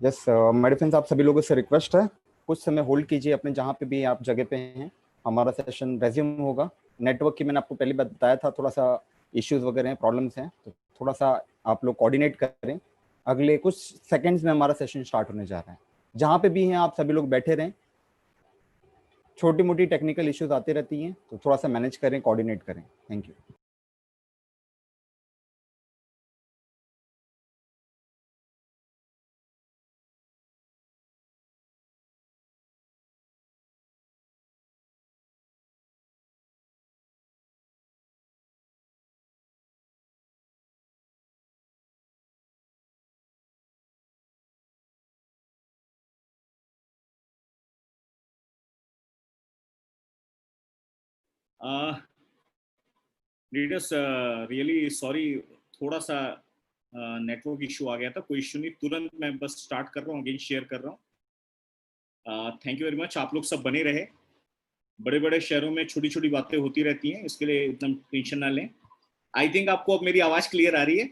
यस मेरे फ्रेंड्स, आप सभी लोगों से रिक्वेस्ट है, कुछ समय होल्ड कीजिए अपने जहाँ पे भी आप जगह पे हैं। हमारा सेशन रेज्यूम होगा। नेटवर्क की मैंने आपको पहले बताया था, थोड़ा सा इश्यूज वगैरह हैं, प्रॉब्लम्स हैं, तो थोड़ा सा आप लोग कोऑर्डिनेट करें। अगले कुछ सेकंड्स में हमारा सेशन स्टार्ट होने जा रहा है। जहाँ पे भी हैं आप सभी लोग बैठे रहें। छोटी मोटी टेक्निकल इश्यूज आती रहती हैं, तो थोड़ा सा मैनेज करें, कोऑर्डिनेट करें। Thank you. Leaders really sorry, थोड़ा सा नेटवर्क इशू आ गया था। कोई इशू नहीं, तुरंत मैं बस स्टार्ट कर रहा हूँ, अगेन शेयर कर रहा हूँ। Thank you very much. आप लोग सब बने रहे। बड़े बड़े शहरों में छोटी छोटी बातें होती रहती हैं, इसके लिए एकदम टेंशन ना लें। आई थिंक आपको अब मेरी आवाज क्लियर आ रही है।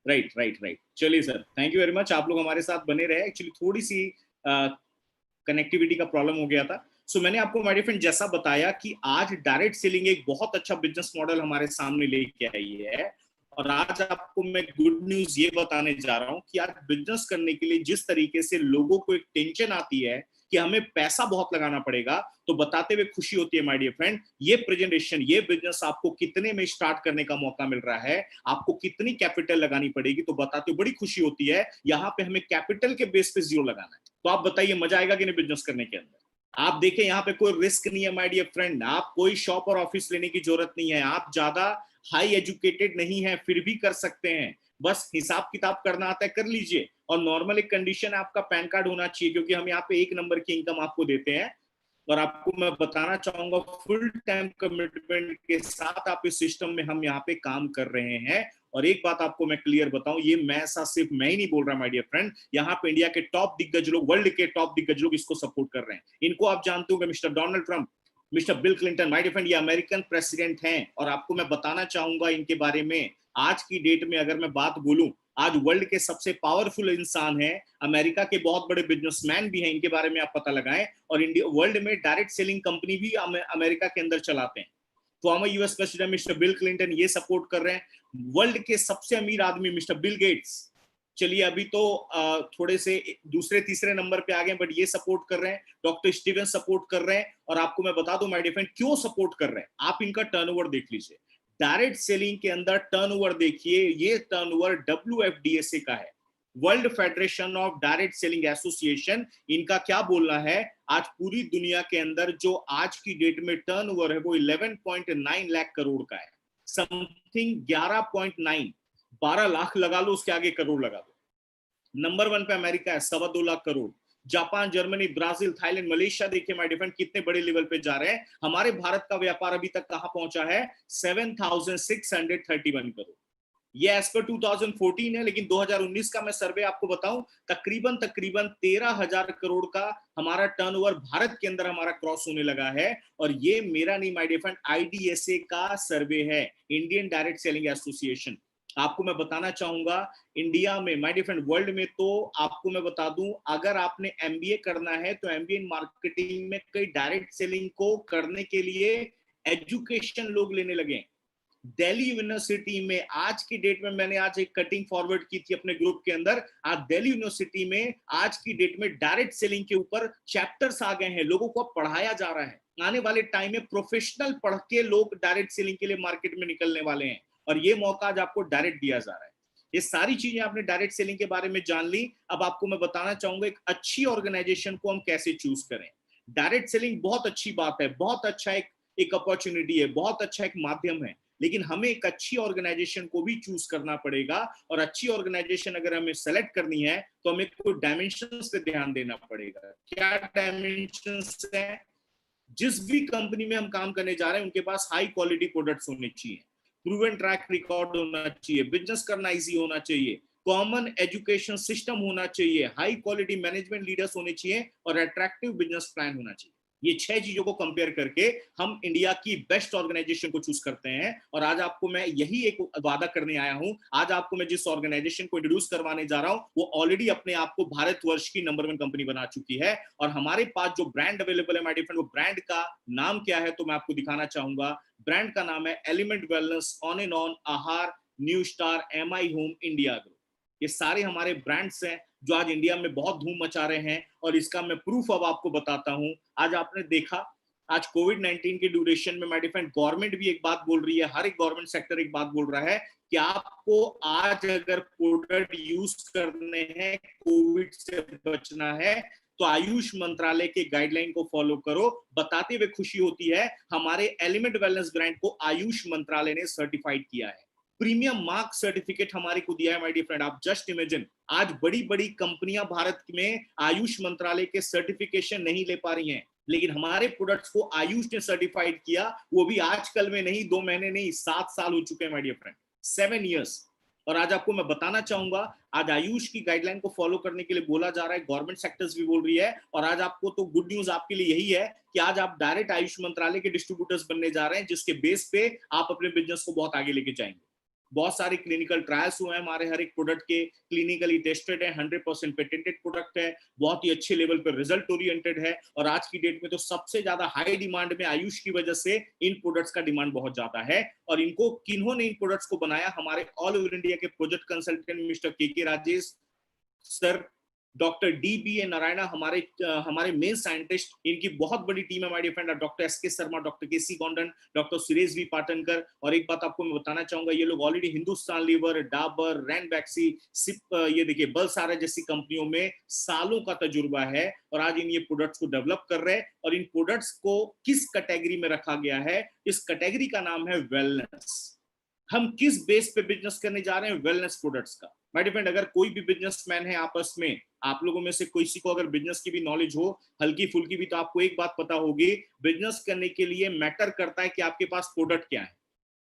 राइट राइट राइट, चलिए sir, thank you very much. आप लोग हमारे साथ बने रहे। एक्चुअली थोड़ी सी कनेक्टिविटी का प्रॉब्लम हो गया था। सो मैंने आपको माय डियर फ्रेंड जैसा बताया कि आज डायरेक्ट सेलिंग एक बहुत अच्छा बिजनेस मॉडल हमारे सामने लेके आई है। और आज आपको मैं गुड न्यूज ये बताने जा रहा हूं कि आज बिजनेस करने के लिए जिस तरीके से लोगों को एक टेंशन आती है कि हमें पैसा बहुत लगाना पड़ेगा, तो बताते हुए खुशी होती है माय डियर फ्रेंड, ये प्रेजेंटेशन, ये बिजनेस आपको कितने में स्टार्ट करने का मौका मिल रहा है, आपको कितनी कैपिटल लगानी पड़ेगी, तो बताते हुए बड़ी खुशी होती है। यहाँ पे हमें कैपिटल के बेस पे जीरो लगाना है। तो आप बताइए मजा आएगा कि नहीं बिजनेस करने के अंदर? आप देखें यहाँ पे कोई रिस्क नहीं है माय डियर फ्रेंड। आप कोई शॉप और ऑफिस लेने की जरूरत नहीं है। आप ज्यादा हाई एजुकेटेड नहीं है, फिर भी कर सकते हैं। बस हिसाब किताब करना आता है, कर लीजिए। और नॉर्मल एक कंडीशन आपका पैन कार्ड होना चाहिए, क्योंकि हम यहाँ पे 1 नंबर की इनकम आपको देते हैं। और आपको मैं बताना चाहूंगा, फुल टाइम कमिटमेंट के साथ आप इस सिस्टम में हम यहाँ पे काम कर रहे हैं। और एक बात आपको मैं क्लियर बताऊं, ये मैं ऐसा सिर्फ मैं ही नहीं बोल रहा माय डियर फ्रेंड, यहाँ पे इंडिया के टॉप दिग्गज लोग, वर्ल्ड के टॉप दिग्गज लोग इसको सपोर्ट कर रहे हैं। इनको आप जानते होंगे, mister Donald Trump, mister Bill Clinton. My dear friend, ये अमेरिकन प्रेसिडेंट हैं। और आपको मैं बताना चाहूंगा इनके बारे में, आज की डेट में अगर मैं बात बोलूं, आज वर्ल्ड के सबसे पावरफुल इंसान है, अमेरिका के बहुत बड़े बिजनेसमैन भी हैं, इनके बारे में आप पता लगाएं। और इंडिया वर्ल्ड में डायरेक्ट सेलिंग कंपनी भी अमेरिका के अंदर चलाते हैं। Former US president mister Bill Clinton ये सपोर्ट कर रहे हैं। वर्ल्ड के सबसे अमीर आदमी मिस्टर बिल गेट्स, चलिए अभी तो थोड़े से दूसरे तीसरे नंबर पे आ गए, बट ये सपोर्ट कर रहे हैं। डॉक्टर स्टीवन सपोर्ट कर रहे हैं। और आपको मैं बता दूं माय डियर फ्रेंड, क्यों सपोर्ट कर रहे हैं, आप इनका टर्नओवर देख लीजिए। डायरेक्ट सेलिंग के अंदर टर्नओवर देखिए, ये टर्नओवर WFDSA का है, world federation of direct selling association. इनका क्या बोलना है, आज पूरी दुनिया के अंदर जो आज की डेट में टर्नओवर है वो 11.9 लाख करोड़ का है। समथिंग 11.9, 12 लाख लगा लो, उसके आगे करोड़ लगा दो। नंबर 1 पे अमेरिका है, 2.25 lakh crore. Japan, Germany, Brazil, Thailand, Malaysia, देखिए माय डिफरेंट कितने बड़े लेवल पे जा रहे हैं। हमारे भारत का व्यापार अभी तक कहां पहुंचा है, 7,631 करोड़। ये एज पर 2014 है, लेकिन 2019 का मैं सर्वे आपको बताऊं, तकरीबन तकरीबन 13,000 करोड़ का हमारा टर्नओवर भारत के अंदर हमारा क्रॉस होने लगा है। और ये मेरा नहीं माय डियर फ्रेंड, IDSA का सर्वे है, इंडियन डायरेक्ट सेलिंग एसोसिएशन। आपको मैं बताना चाहूंगा, इंडिया में माय डियर फ्रेंड, वर्ल्ड में तो आपको मैं बता दूं, अगर आपने MBA करना है तो MBA इन मार्केटिंग में कई डायरेक्ट सेलिंग को करने के लिए एजुकेशन लोग लेने लगे। दिल्ली यूनिवर्सिटी में आज की डेट में, मैंने आज एक कटिंग फॉरवर्ड की थी अपने ग्रुप के अंदर, आज दिल्ली यूनिवर्सिटी में आज की डेट में डायरेक्ट सेलिंग के ऊपर चैप्टर्स आ गए हैं, लोगों को पढ़ाया जा रहा है। आने वाले टाइम में प्रोफेशनल पढ़ के लोग डायरेक्ट सेलिंग के लिए मार्केट में निकलने वाले हैं। और ये मौका आज आपको डायरेक्ट दिया जा रहा है। ये सारी चीजें आपने डायरेक्ट सेलिंग के बारे में जान ली। अब आपको मैं बताना चाहूंगा एक अच्छी ऑर्गेनाइजेशन को हम कैसे चूज करें। डायरेक्ट सेलिंग बहुत अच्छी बात है, बहुत अच्छा एक अपॉर्चुनिटी है, बहुत अच्छा एक माध्यम है, लेकिन हमें एक अच्छी ऑर्गेनाइजेशन को भी चूज करना पड़ेगा। और अच्छी ऑर्गेनाइजेशन अगर हमें सेलेक्ट करनी है तो हमें कुछ डायमेंशंस पे ध्यान देना पड़ेगा। क्या डायमेंशंस है, जिस भी कंपनी में हम काम करने जा रहे हैं उनके पास हाई क्वालिटी प्रोडक्ट्स होने चाहिए, प्रूवन ट्रैक रिकॉर्ड होना चाहिए, बिजनेस करना इजी होना चाहिए, कॉमन एजुकेशन सिस्टम होना चाहिए, हाई क्वालिटी मैनेजमेंट लीडर्स होने चाहिए और अट्रैक्टिव बिजनेस प्लान होना चाहिए। ये 6 चीजों को कंपेयर करके हम इंडिया की बेस्ट ऑर्गेनाइजेशन को चूज करते हैं। और आज आपको मैं यही एक वादा करने आया हूं, आज आपको मैं जिस ऑर्गेनाइजेशन को इंट्रोड्यूस करवाने जा रहा हूं वो ऑलरेडी अपने आप को भारतवर्ष की नंबर 1 कंपनी बना चुकी है। और हमारे पास जो ब्रांड अवेलेबल है माय डियर फ्रेंड, वो ब्रांड का नाम क्या है तो मैं आपको दिखाना चाहूंगा। ब्रांड का नाम है element wellness, on and on, Aahar, new star, MI home, India grow. ये सारे हमारे ब्रांड्स हैं जो आज इंडिया में बहुत धूम मचा रहे हैं। और इसका मैं प्रूफ अब आपको बताता हूं। आज आपने देखा, आज कोविड-19 के ड्यूरेशन में माय डियर फ्रेंड गवर्नमेंट भी एक बात बोल रही है, हर एक गवर्नमेंट सेक्टर एक बात बोल रहा है कि आपको आज अगर प्रोडक्ट यूज करने हैं, कोविड से बचना है, तो आयुष मंत्रालय के गाइडलाइन को फॉलो करो। बताते हुए खुशी होती है, हमारे एलिमेंट वेलनेस ब्रांड को आयुष मंत्रालय ने सर्टिफाइड किया है, प्रीमियम मार्क सर्टिफिकेट हमारे को दिया है माय डियर फ्रेंड। आप जस्ट इमेजिन, आज बड़ी बड़ी कंपनियां भारत में आयुष मंत्रालय के सर्टिफिकेशन नहीं ले पा रही हैं, लेकिन हमारे प्रोडक्ट्स को आयुष ने सर्टिफाइड किया, वो भी आजकल में नहीं, 2 महीने नहीं, 7 साल हो चुके हैं माय डियर फ्रेंड, 7 इयर्स। और आज आपको मैं बताना चाहूंगा, आज आयुष की गाइडलाइन को फॉलो करने के लिए बोला जा रहा है, गवर्नमेंट सेक्टर्स भी बोल रही है। और आज आपको तो गुड न्यूज आपके लिए यही है कि आज आप डायरेक्ट आयुष मंत्रालय के डिस्ट्रीब्यूटर्स बनने जा रहे हैं, जिसके बेस पे आप अपने बिजनेस को बहुत आगे लेके जाएंगे। बहुत सारे क्लिनिकल ट्रायल्स हुए हैं हमारे हर एक प्रोडक्ट के, क्लिनिकली टेस्टेड है, 100% पेटेंटेड प्रोडक्ट है, बहुत ही अच्छे लेवल पर रिजल्ट ओरिएंटेड है। और आज की डेट में तो सबसे ज्यादा हाई डिमांड में आयुष की वजह से इन प्रोडक्ट्स का डिमांड बहुत ज्यादा है। और इनको किन्होंने इन प्रोडक्ट्स को बनाया, हमारे ऑल ओवर इंडिया के project consultant mister K Rajesh sir, doctor DBA Narayana हमारे मेन साइंटिस्ट, इनकी बहुत बड़ी टीम है my dear friend, doctor SK Sharma, doctor KC Goundan, doctor Suresh V Patankar. और एक बात आपको मैं बताना चाहूंगा, ये लोग ऑलरेडी हिंदुस्तान लीवर, डाबर, रैनबैक्सी, सिप, ये देखिए बलसारा जैसी कंपनियों में सालों का तजुर्बा है। और आज इन ये प्रोडक्ट्स को डेवलप कर रहे हैं। और इन प्रोडक्ट्स को किस कैटेगरी में रखा गया है, इस कैटेगरी का नाम है वेलनेस। हम किस बेस पे बिजनेस करने जा रहे हैं, वेलनेस प्रोडक्ट्स का। माय डियर फ्रेंड, अगर कोई भी बिजनेसमैन है आपस में, आप लोगों में से किसी को अगर बिजनेस की भी नॉलेज हो, हल्की फुल्की भी, तो आपको एक बात पता होगी, बिजनेस करने के लिए मैटर करता है कि आपके पास प्रोडक्ट क्या है,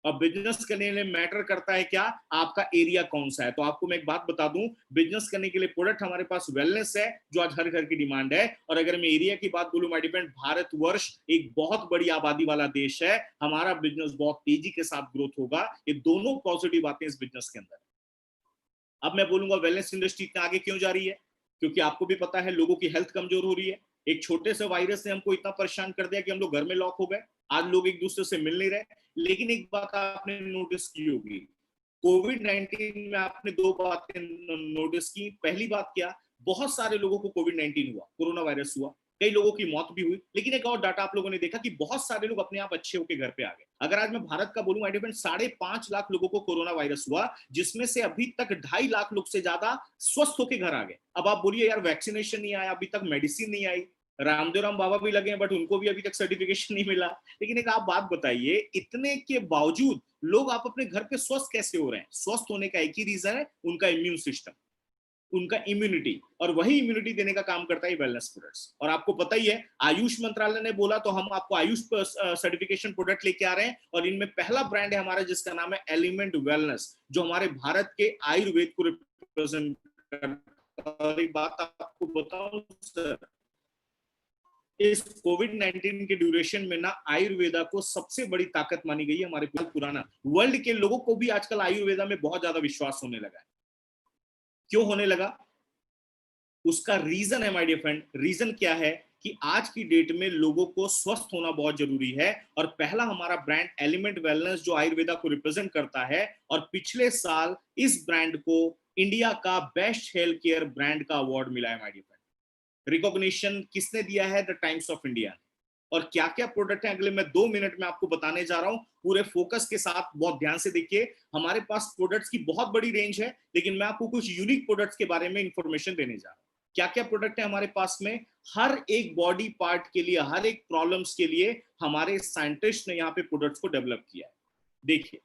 और बिजनेस करने के लिए मैटर करता है क्या, आपका एरिया कौन सा है। तो आपको मैं एक बात बता दूं, बिजनेस करने के लिए प्रोडक्ट हमारे पास वेलनेस है, जो आज हर घर की डिमांड है। और अगर मैं एरिया की बात बोलूं माय डियर फ्रेंड, भारतवर्ष एक बहुत बड़ी आबादी वाला देश है, हमारा बिजनेस बहुत तेजी के साथ ग्रोथ होगा। ये दोनों पॉजिटिव बातें इस बिजनेस के अंदर। अब मैं बोलूंगा वेलनेस इंडस्ट्री इतना आगे क्यों जा रही है, क्योंकि आपको भी पता है लोगों की हेल्थ कमजोर हो रही है। एक छोटे से वायरस ने हमको इतना परेशान कर दिया कि हम लोग घर में लॉक हो गए, आज लोग एक दूसरे से मिल नहीं रहे। लेकिन एक बात आपने नोटिस की होगी, कोविड-19 में आपने 2 बातें नोटिस की। पहली बात क्या, बहुत सारे लोगों को कोविड-19 हुआ, कोरोना वायरस हुआ, कई लोगों की मौत भी हुई। लेकिन एक और डाटा आप लोगों ने देखा कि बहुत सारे लोग अपने आप अच्छे होकर घर पे आ गए। अगर आज मैं भारत का बोलूं, 5.5 लाख लोगों को कोरोना वायरस हुआ, जिसमें से अभी तक 2.5 लाख लोग से ज्यादा स्वस्थ होकर घर आ गए। अब आप बोलिए यार, वैक्सीनेशन नहीं आया, अभी तक मेडिसिन नहीं आई, रामदेव राम बाबा भी लगे हैं बट उनको भी अभी तक सर्टिफिकेशन नहीं मिला। लेकिन एक आप बात बताइए, इतने के बावजूद लोग आप अपने घर पे स्वस्थ कैसे हो रहे हैं? स्वस्थ होने का एक ही रीजन है, उनका इम्यून सिस्टम, उनका इम्यूनिटी। और वही इम्यूनिटी देने का काम करता है वेलनेस प्रोडक्ट्स। और आपको पता ही है, आयुष मंत्रालय ने बोला तो हम आपको आयुष सर्टिफिकेशन प्रोडक्ट लेके आ रहे हैं। और इनमें पहला ब्रांड है हमारा जिसका नाम है एलिमेंट वेलनेस, जो हमारे भारत के आयुर्वेद को रिप्रेजेंट करता है। और एक बात आपको बताऊं सर, इस कोविड-19 के ड्यूरेशन में ना आयुर्वेदा को सबसे बड़ी ताकत मानी गई है। हमारे पुराना वर्ल्ड के लोगों को भी आजकल आयुर्वेदा में बहुत ज्यादा विश्वास होने लगा है। क्यों होने लगा? उसका रीजन है माय डियर फ्रेंड, रीजन क्या है कि आज की डेट में लोगों को स्वस्थ होना बहुत जरूरी है। और पहला हमारा ब्रांड एलिमेंट वेलनेस जो आयुर्वेदा को रिप्रेजेंट करता है, और पिछले साल इस ब्रांड को इंडिया का बेस्ट हेल्थ केयर ब्रांड का अवार्ड मिला है माय डियर फ्रेंड। रिकॉग्निशन किसने दिया है? The times of India. और क्या क्या प्रोडक्ट है अगले मैं 2 मिनट में आपको बताने जा रहा हूं, पूरे फोकस के साथ बहुत ध्यान से देखिए। हमारे पास प्रोडक्ट्स की बहुत बड़ी रेंज है, लेकिन मैं आपको कुछ यूनिक प्रोडक्ट्स के बारे में इंफॉर्मेशन देने जा रहा हूं। क्या क्या प्रोडक्ट है हमारे पास में, हर एक बॉडी पार्ट के लिए, हर एक प्रॉब्लम्स के लिए हमारे साइंटिस्ट ने यहाँ पे प्रोडक्ट्स को डेवलप किया है। देखिए,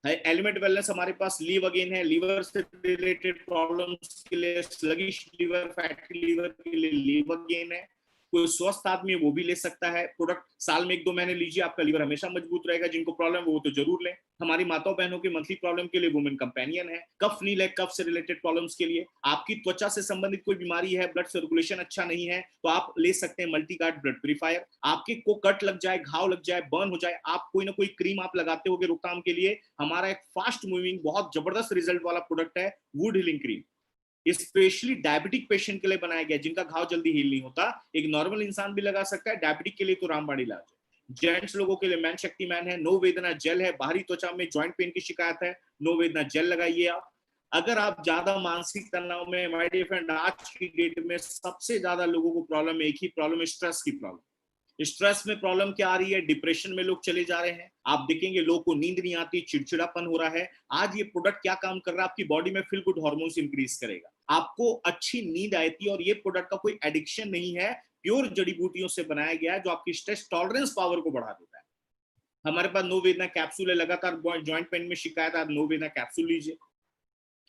एलिमेंट वेलनेस हमारे पास लीव अगेन है, लीवर से रिलेटेड प्रॉब्लम्स के लिए, स्लगिश लीवर, फैटी लीवर के लिए लीव अगेन है। कोई स्वस्थ आदमी है वो भी ले सकता है प्रोडक्ट, साल में 1-2 महीने लीजिए, आपका लीवर हमेशा मजबूत रहेगा। जिनको प्रॉब्लम है वो तो जरूर लें। हमारी माताओं बहनों की मंथली प्रॉब्लम के लिए वुमेन कंपेनियन है। कफ नील है, कफ से रिलेटेड प्रॉब्लम्स के लिए। आपकी त्वचा से संबंधित कोई बीमारी है, ब्लड सर्कुलेशन अच्छा नहीं है, तो आप ले सकते हैं मल्टी गार्ड ब्लड प्यूरिफायर। आपके को कट लग जाए, घाव लग जाए, बर्न हो जाए, आप कोई ना कोई क्रीम आप लगाते होगे रोकथाम के लिए, हमारा एक फास्ट मूविंग बहुत जबरदस्त रिजल्ट वाला प्रोडक्ट है would healing cream. Specially diabetic patient के लिए बनाया गया, जिनका घाव जल्दी हील नहीं होता। एक नॉर्मल इंसान भी लगा सकता है, डायबिटिक के लिए तो रामबाण इलाज है। जेंट्स लोगों के लिए मैन शक्ति मैन है। नो वेदना जेल है। बाहरी त्वचा में जॉइंट पेन की शिकायत है, नो वेदना जेल लगाइए आप। अगर आप ज्यादा मानसिक तनाव में, माय डियर फ्रेंड, आज की डेट में सबसे ज्यादा लोगों को प्रॉब्लम एक ही प्रॉब्लम है, स्ट्रेस की प्रॉब्लम। स्ट्रेस में प्रॉब्लम क्या आ रही है? डिप्रेशन में लोग चले जा रहे हैं। आप देखेंगे लोगों को नींद नहीं आती, चिड़चिड़ापन हो रहा है। आज ये प्रोडक्ट क्या काम कर रहा है? आपकी बॉडी में फील गुड हार्मोन्स इंक्रीज करेगा, आपको अच्छी नींद आती है। और ये प्रोडक्ट का कोई एडिक्शन नहीं है, प्योर जड़ी बूटियों से बनाया गया है, जो आपकी स्ट्रेस टॉलरेंस पावर को बढ़ा देता है। हमारे पास नो वेदना कैप्सूल है। लगातार ज्वाइंट पेन में शिकायत, आप नो वेदना कैप्सूल लीजिए।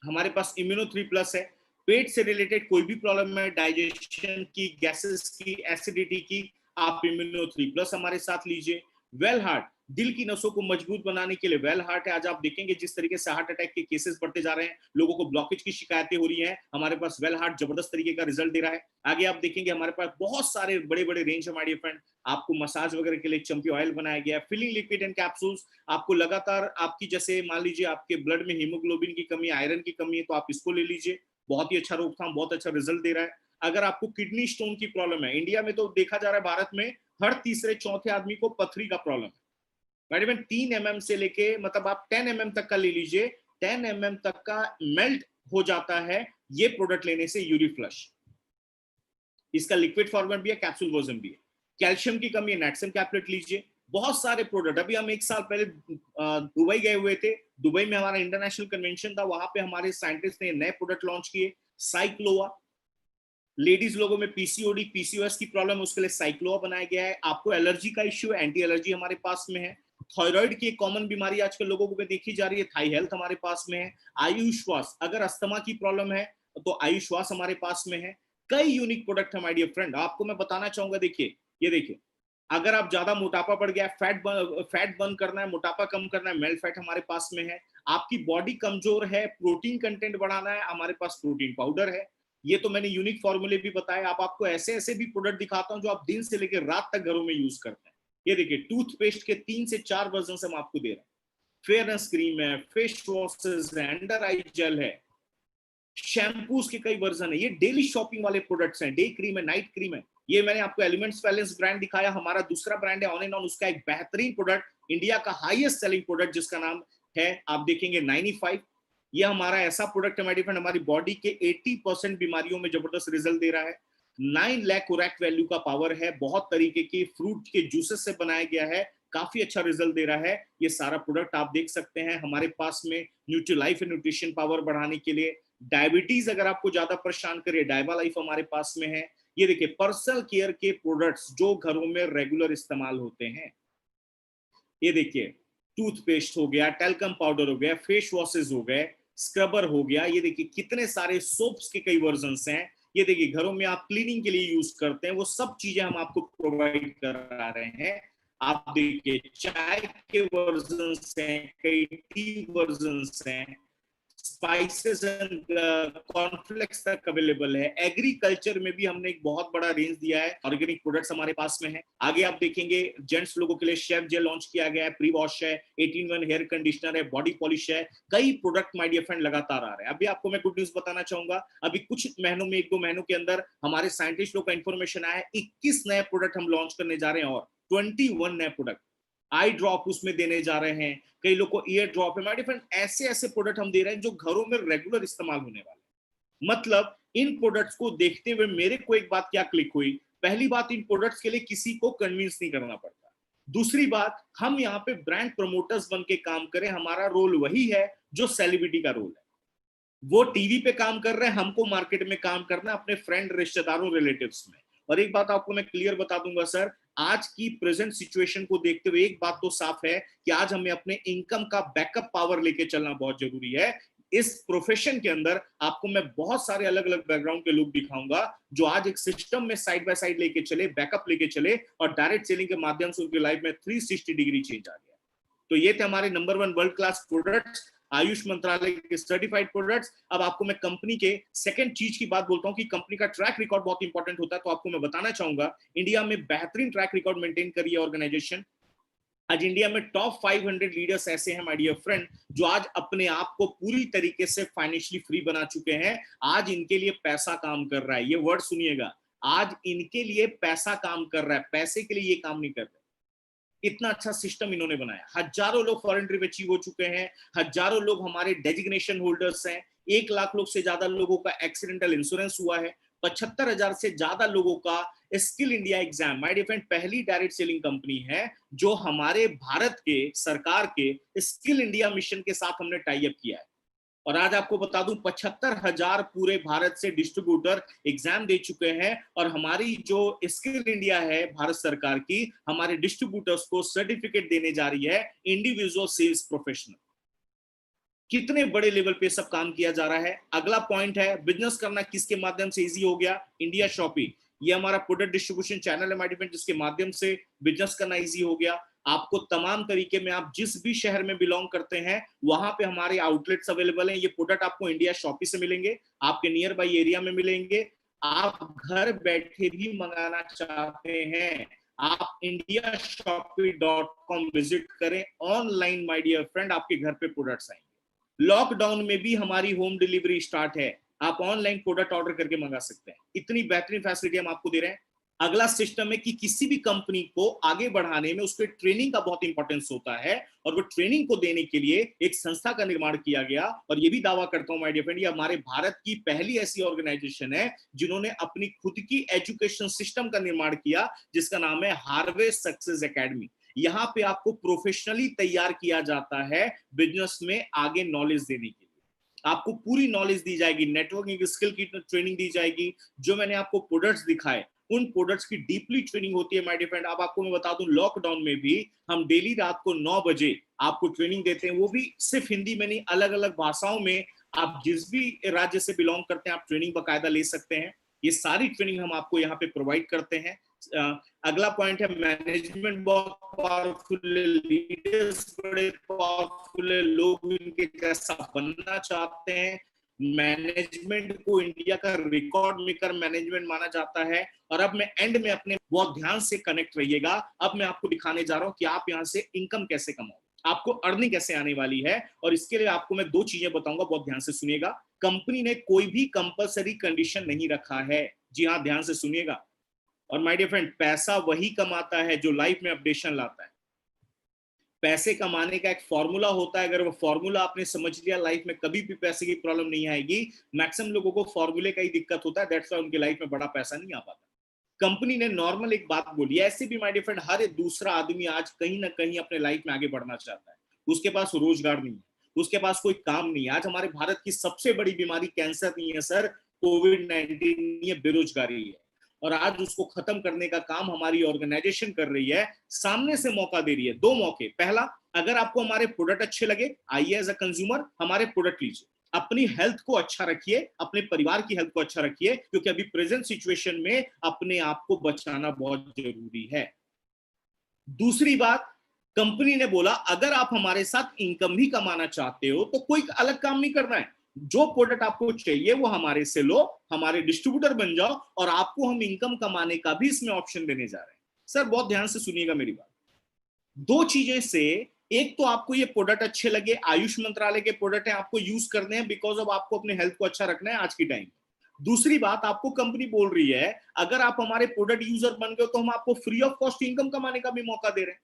हमारे पास इम्यूनो 3 प्लस है। पेट से रिलेटेड कोई भी प्रॉब्लम है, डाइजेशन की, गैसेस की, एसिडिटी की, आप इम्यूनो 3 प्लस हमारे साथ लीजिए। वेल हार्ट, दिल की नसों को मजबूत बनाने के लिए वेल हार्ट है। आज आप देखेंगे जिस तरीके से हार्ट अटैक के केसेस बढ़ते जा रहे हैं, लोगों को ब्लॉकेज की शिकायतें हो रही हैं, हमारे पास वेल हार्ट जबरदस्त तरीके का रिजल्ट दे रहा है। आगे आप देखेंगे हमारे पास बहुत सारे बड़े बड़े रेंज है हमारे फ्रेंड। आपको मसाज वगैरह के लिए चंपी ऑयल बनाया गया है। फिलिंग लिक्विड एंड कैप्सूल्स, आपको लगातार आपकी, जैसे मान लीजिए आपके ब्लड में हीमोग्लोबिन की कमी, आयरन की कमी है, तो आप इसको ले लीजिए। बहुत ही अच्छा रोकथाम, बहुत अच्छा रिजल्ट दे रहा है। अगर आपको किडनी स्टोन की प्रॉब्लम है, इंडिया में तो देखा जा रहा है भारत में हर तीसरे चौथे आदमी को पथरी का प्रॉब्लम है। 3 mm से लेके, मतलब आप 10 mm तक का ले लीजिए, 10 mm तक का मेल्ट हो जाता है ये प्रोडक्ट लेने से। यूरी फ्लश, इसका लिक्विड फॉर्मेट भी है, कैप्सूल वर्जन भी है। कैल्शियम की कमी है, नेटसम कैप्लेट लीजिए। बहुत सारे प्रोडक्ट, अभी हम 1 साल पहले दुबई गए हुए थे। दुबई में हमारा इंटरनेशनल कन्वेंशन था, वहां पे हमारे साइंटिस्ट ने नए प्रोडक्ट लॉन्च किए। साइक्लोआ, लेडीज लोगों में पीसीओडी, पीसीओएस की प्रॉब्लम, उसके लिए साइक्लोआ बनाया गया है। आपको एलर्जी का इश्यू है, एंटी एलर्जी हमारे पास में है। थायराइड की एक कॉमन बीमारी आजकल लोगों को देखी जा रही है, थाई हेल्थ हमारे पास में है। आयुश्वास, अगर अस्थमा की प्रॉब्लम है तो आयुश्वास हमारे पास में है। कई यूनिक प्रोडक्ट है माय डियर फ्रेंड, आपको मैं बताना चाहूंगा। देखिए, ये देखिए, अगर आप ज्यादा मोटापा बढ़ गया, फैट बर्न करना है, मोटापा कम करना है, मेल फैट हमारे पास में है। आपकी बॉडी कमजोर है, प्रोटीन कंटेंट बढ़ाना है, हमारे पास प्रोटीन पाउडर है। ये तो मैंने यूनिक फॉर्मूले भी बताए। आप आपको ऐसे ऐसे भी प्रोडक्ट दिखाता हूं जो आप दिन से लेकर रात तक घरों में यूज करते हैं। ये देखिए, टूथपेस्ट के 3 से 4 वर्जन हम आपको दे रहे हैं। फेयरनेस क्रीम है, फेस वॉशेस है, अंडर आई जेल है, शैम्पूज के कई वर्जन है। ये डेली शॉपिंग वाले प्रोडक्ट्स हैं। डे क्रीम है, नाइट क्रीम है। ये मैंने आपको एलिमेंट्स बैलेंस ब्रांड दिखाया, हमारा दूसरा ब्रांड है ऑन एंड ऑन, उसका एक बेहतरीन प्रोडक्ट, इंडिया का हाईएस्ट सेलिंग प्रोडक्ट, जिसका नाम है, आप देखेंगे, 95। ये हमारा ऐसा प्रोडक्ट है हमारी बॉडी के 80% बीमारियों में जबरदस्त रिजल्ट दे रहा है। 9 लाख ओरैक वैल्यू का पावर है, बहुत तरीके की फ्रूट के जूसेस से बनाया गया है, काफी अच्छा रिजल्ट दे रहा है। ये सारा प्रोडक्ट आप देख सकते हैं हमारे पास में। न्यूट्रीलाइफ न्यूट्रिशन पावर बढ़ाने के लिए, डायबिटीज अगर आपको ज्यादा परेशान करे, डायबा लाइफ हमारे पास में है। ये देखिए, पर्सनल केयर के प्रोडक्ट्स जो घरों में रेगुलर इस्तेमाल होते हैं। ये देखिए, टूथपेस्ट हो गया, टेल्कम पाउडर हो गया, फेस वॉशेस हो गए, स्क्रबर हो गया। ये देखिए कितने सारे सोप्स के कई वर्जन्स हैं। ये देखिए, घरों में आप क्लीनिंग के लिए यूज करते हैं, वो सब चीजें हम आपको प्रोवाइड करा रहे हैं। आप देखिए, चाय के वर्जन्स हैं, कई टी वर्जन्स हैं, स्पाइसेस एंड कॉर्नफ्लेक्स तक अवेलेबल है। एग्रीकल्चर में भी हमने एक बहुत बड़ा रेंज दिया है, ऑर्गेनिक प्रोडक्ट्स हमारे पास में है। आगे आप देखेंगे, जेंट्स लोगों के लिए शेफ जेल लॉन्च किया गया है, प्री वॉश है, 18-1 हेयर कंडीशनर है, बॉडी पॉलिश है। कई प्रोडक्ट माय डियर फ्रेंड लगातार आ रहे हैं। अभी आपको मैं गुड न्यूज बताना चाहूंगा, अभी कुछ महीनों में, 1-2 महीनों के अंदर हमारे साइंटिस्ट लोग का इंफॉर्मेशन आया है, 21 नए प्रोडक्ट हम लॉन्च करने जा रहे हैं, और 21 नए प्रोडक्ट। आई ड्रॉप उसमें देने जा रहे हैं, कई लोग को ईयर ड्रॉप है। माय डियर फ्रेंड, ऐसे ऐसे प्रोडक्ट हम दे रहे हैं जो घरों में रेगुलर इस्तेमाल होने वाले। मतलब इन प्रोडक्ट्स को देखते हुए मेरे को एक बात क्या क्लिक हुई, पहली बात, इन प्रोडक्ट्स के लिए किसी को कन्विंस नहीं करना पड़ता। दूसरी बात, हम यहाँ पे ब्रांड प्रमोटर्स बन के काम करें, हमारा रोल वही है जो सेलिब्रिटी का रोल है। वो टीवी पे काम कर रहे हैं, हमको मार्केट में काम करना है, अपने फ्रेंड, रिश्तेदारों, रिलेटिव्स में। और एक बात आपको मैं क्लियर बता दूंगा सर, आज की प्रेजेंट सिचुएशन को देखते हुए एक बात तो साफ है कि आज हमें अपने इनकम का बैकअप पावर लेके चलना बहुत जरूरी है। इस प्रोफेशन के अंदर आपको मैं बहुत सारे अलग अलग बैकग्राउंड के लोग दिखाऊंगा जो आज एक सिस्टम में साइड बाय साइड लेके चले, बैकअप लेके चले और डायरेक्ट सेलिंग के माध्यम से उनकी लाइफ में 360 डिग्री चेंज आ गया। तो ये थे हमारे number 1 world class products, Ayush मंत्रालय के सर्टिफाइड प्रोडक्ट्स। अब आपको मैं कंपनी के सेकंड चीज की बात बोलता हूं कि कंपनी का ट्रैक रिकॉर्ड बहुत इंपॉर्टेंट होता है। तो आपको मैं बताना चाहूंगा, इंडिया में बेहतरीन ट्रैक रिकॉर्ड मेंटेन करी है ऑर्गेनाइजेशन। आज इंडिया में टॉप 500 लीडर्स ऐसे हैं माय डियर फ्रेंड, जो आज अपने आप को पूरी तरीके से फाइनेंशियली फ्री बना चुके हैं। आज इनके लिए पैसा काम कर रहा है, ये वर्ड सुनिएगा, आज इनके लिए पैसा काम कर रहा है, पैसे के लिए ये काम नहीं कर रहे। इतना अच्छा सिस्टम इन्होंने बनाया। हजारों लोग फॉरेन ट्रिप अचीव हो चुके हैं, हजारों लोग हमारे डेजिग्नेशन होल्डर्स हैं, 1 लाख लोग से ज्यादा लोगों का एक्सीडेंटल इंश्योरेंस हुआ है, 75,000 से ज्यादा लोगों का skill India exam. My dear friend, पहली डायरेक्ट सेलिंग कंपनी है जो हमारे भारत के सरकार के स्किल इंडिया मिशन के साथ हमने टाई अप किया है। और आज आपको बता दूं 75,000 पूरे भारत से डिस्ट्रीब्यूटर एग्जाम दे चुके हैं और हमारी जो स्किल इंडिया है भारत सरकार की, हमारे डिस्ट्रीब्यूटर्स को सर्टिफिकेट देने जा रही है इंडिविजुअल सेल्स प्रोफेशनल। कितने बड़े लेवल पे सब काम किया जा रहा है। अगला पॉइंट है बिजनेस करना किसके माध्यम से इजी हो गया, इंडिया शॉपी। ये हमारा प्रोडक्ट डिस्ट्रीब्यूशन चैनल है माय डियर फ्रेंड, जिसके माध्यम से बिजनेस करना इजी हो गया। आपको तमाम तरीके में, आप जिस भी शहर में बिलोंग करते हैं वहां पे हमारे आउटलेट्स अवेलेबल हैं। ये प्रोडक्ट आपको इंडिया शॉपी से मिलेंगे, आपके नियर बाई एरिया में मिलेंगे। आप घर बैठे भी मंगाना चाहते हैं, आप indiashopee.com विजिट करें, ऑनलाइन माय डियर फ्रेंड आपके घर पे प्रोडक्ट्स आएंगे। लॉकडाउन में भी हमारी होम डिलीवरी स्टार्ट है, आप ऑनलाइन प्रोडक्ट ऑर्डर करके मंगा सकते हैं। इतनी बेहतरीन फैसिलिटी हम आपको दे रहे हैं। अगला सिस्टम है कि किसी भी कंपनी को आगे बढ़ाने में उसके ट्रेनिंग का बहुत इंपॉर्टेंस होता है, और वो ट्रेनिंग को देने के लिए एक संस्था का निर्माण किया गया। और ये भी दावा करता हूं माय डियर फ्रेंड, ये हमारे भारत की पहली ऐसी ऑर्गेनाइजेशन है जिन्होंने अपनी खुद की एजुकेशन सिस्टम का निर्माण किया, जिसका नाम है हार्वेस्ट सक्सेस एकेडमी। यहाँ पे आपको प्रोफेशनली तैयार किया जाता है बिजनेस में आगे नॉलेज देने के लिए। आपको पूरी नॉलेज दी जाएगी, नेटवर्किंग स्किल की ट्रेनिंग दी जाएगी। जो मैंने आपको प्रोडक्ट्स दिखाए उन प्रोडक्ट्स की डीपली ट्रेनिंग होती है माय डियर फ्रेंड। अब आपको मैं बता दूं, लॉकडाउन में भी हम डेली रात को 9 बजे आपको ट्रेनिंग देते हैं, वो भी सिर्फ हिंदी में नहीं, अलग अलग भाषाओं में। आप जिस भी राज्य से बिलोंग करते हैं आप ट्रेनिंग बकायदा ले सकते हैं। ये सारी ट्रेनिंग हम आपको यहाँ पे प्रोवाइड करते हैं। अगला पॉइंट है मैनेजमेंट बहुत पावरफुल, लीडर्स बड़े पावरफुल, लोग इनके जैसा बनना चाहते हैं। मैनेजमेंट को इंडिया का रिकॉर्ड मेकर मैनेजमेंट माना जाता है। और अब मैं एंड में अपने बहुत ध्यान से कनेक्ट रहिएगा, अब मैं आपको दिखाने जा रहा हूं कि आप यहां से इनकम कैसे कमाओ, आपको अर्निंग कैसे आने वाली है। और इसके लिए आपको मैं 2 चीजें बताऊंगा, बहुत ध्यान से सुनिएगा। कंपनी ने कोई भी कंपलसरी कंडीशन नहीं रखा है, जी हाँ, ध्यान से सुनिएगा। और माय डियर फ्रेंड, पैसा वही कमाता है जो लाइफ में अपडेशन लाता है। पैसे कमाने का एक फॉर्मूला होता है, अगर वो फॉर्मूला आपने समझ लिया, लाइफ में कभी भी पैसे की प्रॉब्लम नहीं आएगी। मैक्सिमम लोगों को फॉर्मूले का ही दिक्कत होता है, दैट्स व्हाई उनकी लाइफ में बड़ा पैसा नहीं आ पाता। कंपनी ने नॉर्मल एक बात बोली, ऐसे भी माय डियर फ्रेंड हर एक दूसरा आदमी आज कहीं ना कहीं अपने लाइफ में आगे बढ़ना चाहता है, उसके पास रोजगार नहीं है, उसके पास कोई काम नहीं है। आज हमारे भारत की सबसे बड़ी बीमारी कैंसर नहीं है सर, कोविड-19 नहीं है, बेरोजगारी है। और आज उसको खत्म करने का काम हमारी ऑर्गेनाइजेशन कर रही है, सामने से मौका दे रही है। 2 मौके, पहला, अगर आपको हमारे प्रोडक्ट अच्छे लगे, आइए एज अ कंज्यूमर हमारे प्रोडक्ट लीजिए, अपनी हेल्थ को अच्छा रखिए, अपने परिवार की हेल्थ को अच्छा रखिए, क्योंकि अभी प्रेजेंट सिचुएशन में अपने आप को बचाना बहुत जरूरी है। दूसरी बात, कंपनी ने बोला अगर आप हमारे साथ इनकम भी कमाना चाहते हो तो कोई अलग काम नहीं करना है, जो प्रोडक्ट आपको चाहिए वो हमारे से लो, हमारे डिस्ट्रीब्यूटर बन जाओ, और आपको हम इनकम कमाने का भी इसमें ऑप्शन देने जा रहे हैं। सर बहुत ध्यान से सुनिएगा मेरी बात, 2 चीजें से, एक तो आपको ये प्रोडक्ट अच्छे लगे, आयुष मंत्रालय के प्रोडक्ट है, आपको यूज करने हैं बिकॉज ऑफ आपको अपने हेल्थ को अच्छा रखना है आज की टाइम। दूसरी बात, आपको कंपनी बोल रही है अगर आप हमारे प्रोडक्ट यूजर बन गए तो हम आपको फ्री ऑफ कॉस्ट इनकम कमाने का भी मौका दे रहे हैं।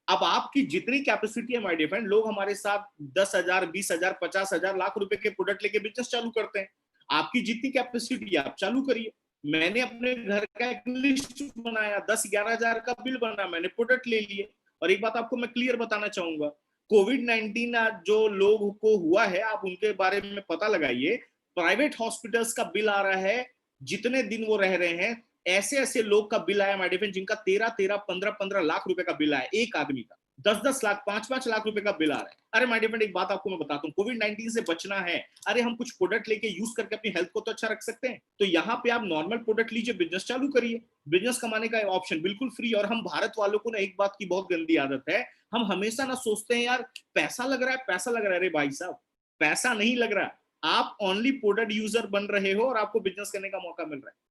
अब आपकी जितनी कैपेसिटी है माय डियर फ्रेंड, लोग हमारे साथ 10,000, 20,000, 50,000, लाख रुपए के प्रोडक्ट लेके बिजनेस चालू करते हैं। आपकी जितनी कैपेसिटी है आप चालू करिए। मैंने अपने घर का एक लिस्ट बनाया, 10-11,000 का बिल बना, मैंने प्रोडक्ट ले लिए। और एक बात आपको मैं क्लियर बताना चाहूंगा, कोविड-19 जो लोग को हुआ है आप उनके बारे में पता लगाइए। प्राइवेट हॉस्पिटल्स का बिल आ रहा है, जितने दिन वो रह रहे हैं, ऐसे ऐसे लोग का बिल आया माय डियर फ्रेंड जिनका 13-13, 15-15 लाख रुपए का बिल आया एक आदमी का। 10-10 लाख 5-5 लाख रुपए का बिल आ रहा है। अरे माय डियर फ्रेंड, एक बात आपको मैं बताता हूँ, कोविड-19 से बचना है, अरे हम कुछ प्रोडक्ट लेके यूज करके अपनी हेल्थ को तो अच्छा रख सकते हैं। तो यहाँ पे आप नॉर्मल प्रोडक्ट लीजिए, बिजनेस चालू करिए, बिजनेस कमाने का ऑप्शन बिल्कुल फ्री। और हम भारत वालों को ना एक बात की बहुत गंदी आदत है, हम हमेशा ना सोचते हैं यार पैसा लग रहा है, पैसा लग रहा है। अरे भाई साहब, पैसा नहीं लग रहा, आप ओनली प्रोडक्ट यूजर बन रहे हो और आपको बिजनेस करने का मौका मिल रहा है।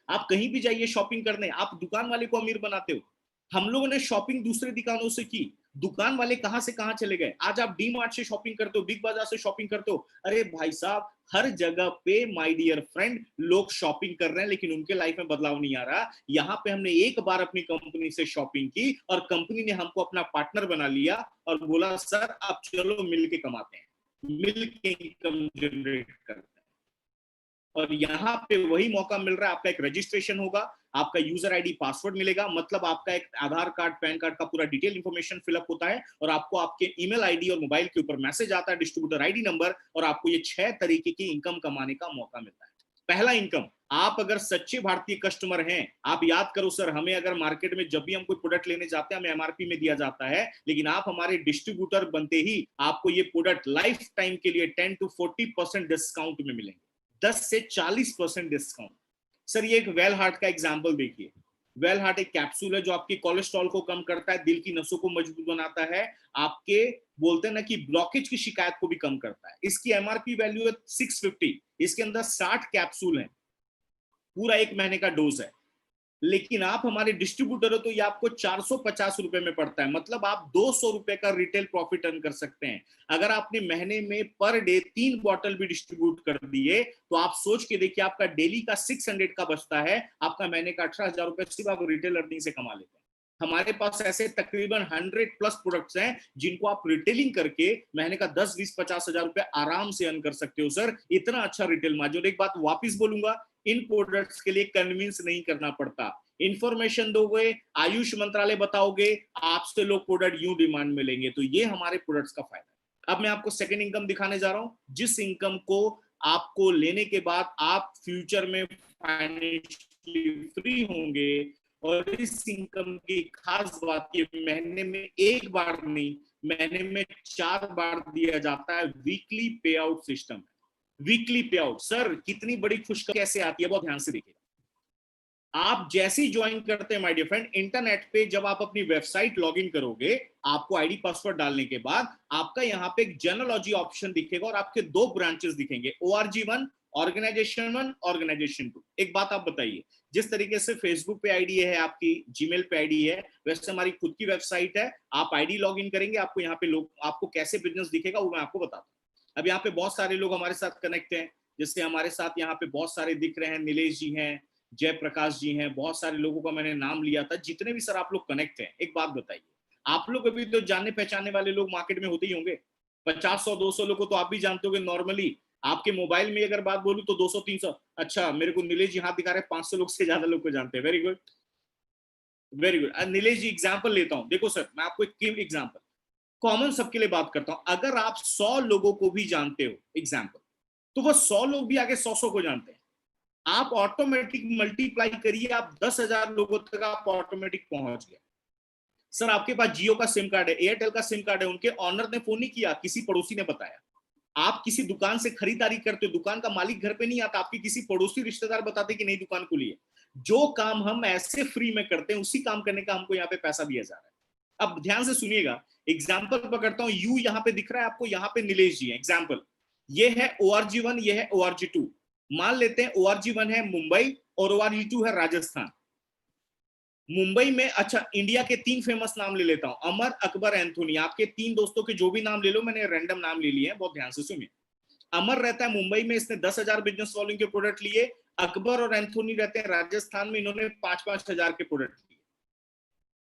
आप कहीं भी जाइए शॉपिंग करने, आप दुकान वाले को अमीर बनाते हो। हम लोगों ने शॉपिंग दूसरे दुकानों से की, दुकान वाले कहां से कहां चले गए। आज आप डी मार्ट से शॉपिंग करते हो, बिग बाजार से शॉपिंग करते हो। अरे भाई साहब, हर जगह पे माय डियर फ्रेंड लोग शॉपिंग कर रहे हैं, लेकिन उनके लाइफ में बदलाव नहीं आ रहा। यहाँ पे हमने एक बार अपनी कंपनी से शॉपिंग की और कंपनी ने हमको अपना पार्टनर बना लिया और बोला सर आप चलो मिलके कमाते हैं, मिलके इनकम जनरेट करते हैं। और यहाँ पे वही मौका मिल रहा है, आपका एक रजिस्ट्रेशन होगा, आपका यूजर आईडी पासवर्ड मिलेगा, मतलब आपका एक आधार कार्ड पैन कार्ड का पूरा डिटेल इंफॉर्मेशन फिलअप होता है और आपको आपके ईमेल आईडी और मोबाइल के ऊपर मैसेज आता है, डिस्ट्रीब्यूटर आईडी नंबर, और आपको ये 6 तरीके की इनकम कमाने का मौका मिलता है। पहला इनकम, आप अगर सच्चे भारतीय कस्टमर हैं, आप याद करो सर, हमें अगर मार्केट में जब भी हम कोई प्रोडक्ट लेने जाते हैं हमें एमआरपी में दिया जाता है, लेकिन आप हमारे डिस्ट्रीब्यूटर बनते ही आपको ये प्रोडक्ट लाइफ टाइम के लिए 10 to 40% डिस्काउंट में मिलेंगे, 10 से 40% डिस्काउंट। सर ये एक वेल हार्ट का एग्जांपल देखिए, वेल हार्ट एक कैप्सूल है जो आपके कोलेस्ट्रॉल को कम करता है, दिल की नसों को मजबूत बनाता है, आपके बोलते हैं ना कि ब्लॉकेज की शिकायत को भी कम करता है। इसकी एमआरपी वैल्यू है 650, इसके अंदर 60 कैप्सूल हैं, पूरा 1 महीने का डोज है। लेकिन आप हमारे डिस्ट्रीब्यूटर हो तो ये आपको 450 रुपए में पड़ता है, मतलब आप 200 रुपए का रिटेल प्रॉफिट अर्न कर सकते हैं। अगर आपने महीने में पर डे 3 बॉटल भी डिस्ट्रीब्यूट कर दिए तो आप सोच के देखिए, आपका डेली का 600 का बचता है, आपका महीने का 18,000 रुपए सिर्फ आप रिटेल अर्निंग से कमा लेते हैं। हमारे पास ऐसे तकरीबन 100 प्लस प्रोडक्ट्स हैं जिनको आप रिटेलिंग करके महीने का 10, 20, 50 हजार रुपए आराम से अर्न कर सकते हो। सर इतना अच्छा रिटेल मार्जिन। एक बात वापिस बोलूंगा, इन प्रोडक्ट्स के लिए कन्विंस नहीं करना पड़ता, इंफॉर्मेशन दोगे, आयुष मंत्रालय बताओगे, आपसे लोग प्रोडक्ट यूं डिमांड में लेंगे। तो ये हमारे प्रोडक्ट्स का फायदा है। अब मैं आपको सेकंड इनकम दिखाने जा रहा हूं, जिस इनकम को आपको लेने के बाद आप फ्यूचर में फाइनेंशियली फ्री होंगे। और इस इनकम की खास बात ये महीने में एक बार नहीं, महीने में 4 बार दिया जाता है, वीकली पे आउट सिस्टम। वीकली पे आउट, सर कितनी बड़ी खुशखबरी कैसे आती है, बहुत ध्यान से देखिए। आप जैसे ही ज्वाइन करते हैं माय डियर फ्रेंड, इंटरनेट पे जब आप अपनी वेबसाइट लॉगिन करोगे, आपको आईडी पासवर्ड डालने के बाद आपका यहाँ पे एक जनरलॉजी ऑप्शन दिखेगा और आपके 2 ब्रांचेस दिखेंगे, ORG1, ऑर्गेनाइजेशन 1, ऑर्गेनाइजेशन 2। एक बात आप बताइए, जिस तरीके से फेसबुक पे आईडी है, आपकी जीमेल पे आईडी है, वैसे हमारी खुद की वेबसाइट है। आप आईडी लॉगिन करेंगे, आपको यहाँ पे लोग, आपको कैसे बिजनेस दिखेगा वो मैं आपको बताता हूँ। अब यहाँ पे बहुत सारे लोग हमारे साथ कनेक्ट हैं, जैसे हमारे साथ यहाँ पे बहुत सारे दिख रहे हैं, नीलेश जी हैं, जयप्रकाश जी हैं, बहुत सारे लोगों का मैंने नाम लिया था। जितने भी सर आप लोग कनेक्ट हैं, एक बात बताइए, आप लोग अभी तो जानने पहचानने वाले लोग मार्केट में होते ही होंगे, 50, 100, 200 लोग को तो आप भी जानते होंगे। नॉर्मली आपके मोबाइल में अगर बात बोलूं तो 200, 300, अच्छा मेरे को नीलेश जी हाथ दिखा रहे हैं, 500 लोग से ज्यादा लोग को जानते हैं। Very good, very good. Nilesh ji example लेता हूं, देखो सर मैं आपको एक एग्जाम्पल कॉमन सबके लिए बात करता हूं। अगर आप 100 लोगों को भी जानते हो एग्जाम्पल, तो वो 100 लोग भी आगे 100 को जानते हैं। आप ऑटोमेटिक मल्टीप्लाई करिए, आप 10,000 लोगों तक आप ऑटोमेटिक पहुंच गए। सर आपके पास जियो का सिम कार्ड है, एयरटेल का सिम कार्ड है, उनके ऑनर ने फोन नहीं किया, किसी पड़ोसी ने बताया। आप किसी दुकान से खरीदारी करते हो, दुकान का मालिक घर पे नहीं आता, आपके किसी पड़ोसी रिश्तेदार बताते कि नई दुकान खुली है। जो काम हम ऐसे फ्री में करते हैं, उसी काम करने का हमको यहाँ पे पैसा दिया जा रहा है। अब ध्यान से सुनिएगा, एग्जाम्पल पकड़ता हूं, यू यहाँ पे दिख रहा है आपको, यहाँ पे नीलेश जी है एग्जाम्पल, ये है ORG1, ये है ORG2। मान लेते हैं ORG1 है मुंबई और ORG2 है राजस्थान। मुंबई में, अच्छा इंडिया के 3 फेमस नाम ले लेता हूं, अमर, अकबर, एंथोनी। आपके 3 दोस्तों के जो भी नाम ले लो, मैंने रैंडम नाम ले लिए हैं, बहुत ध्यान से सुनिए। अमर रहता है मुंबई में, इसने 10,000 बिजनेस वॉल्यूम के प्रोडक्ट लिए। अकबर और एंथोनी रहते हैं राजस्थान में, इन्होंने 5-5 हजार के प्रोडक्ट लिए।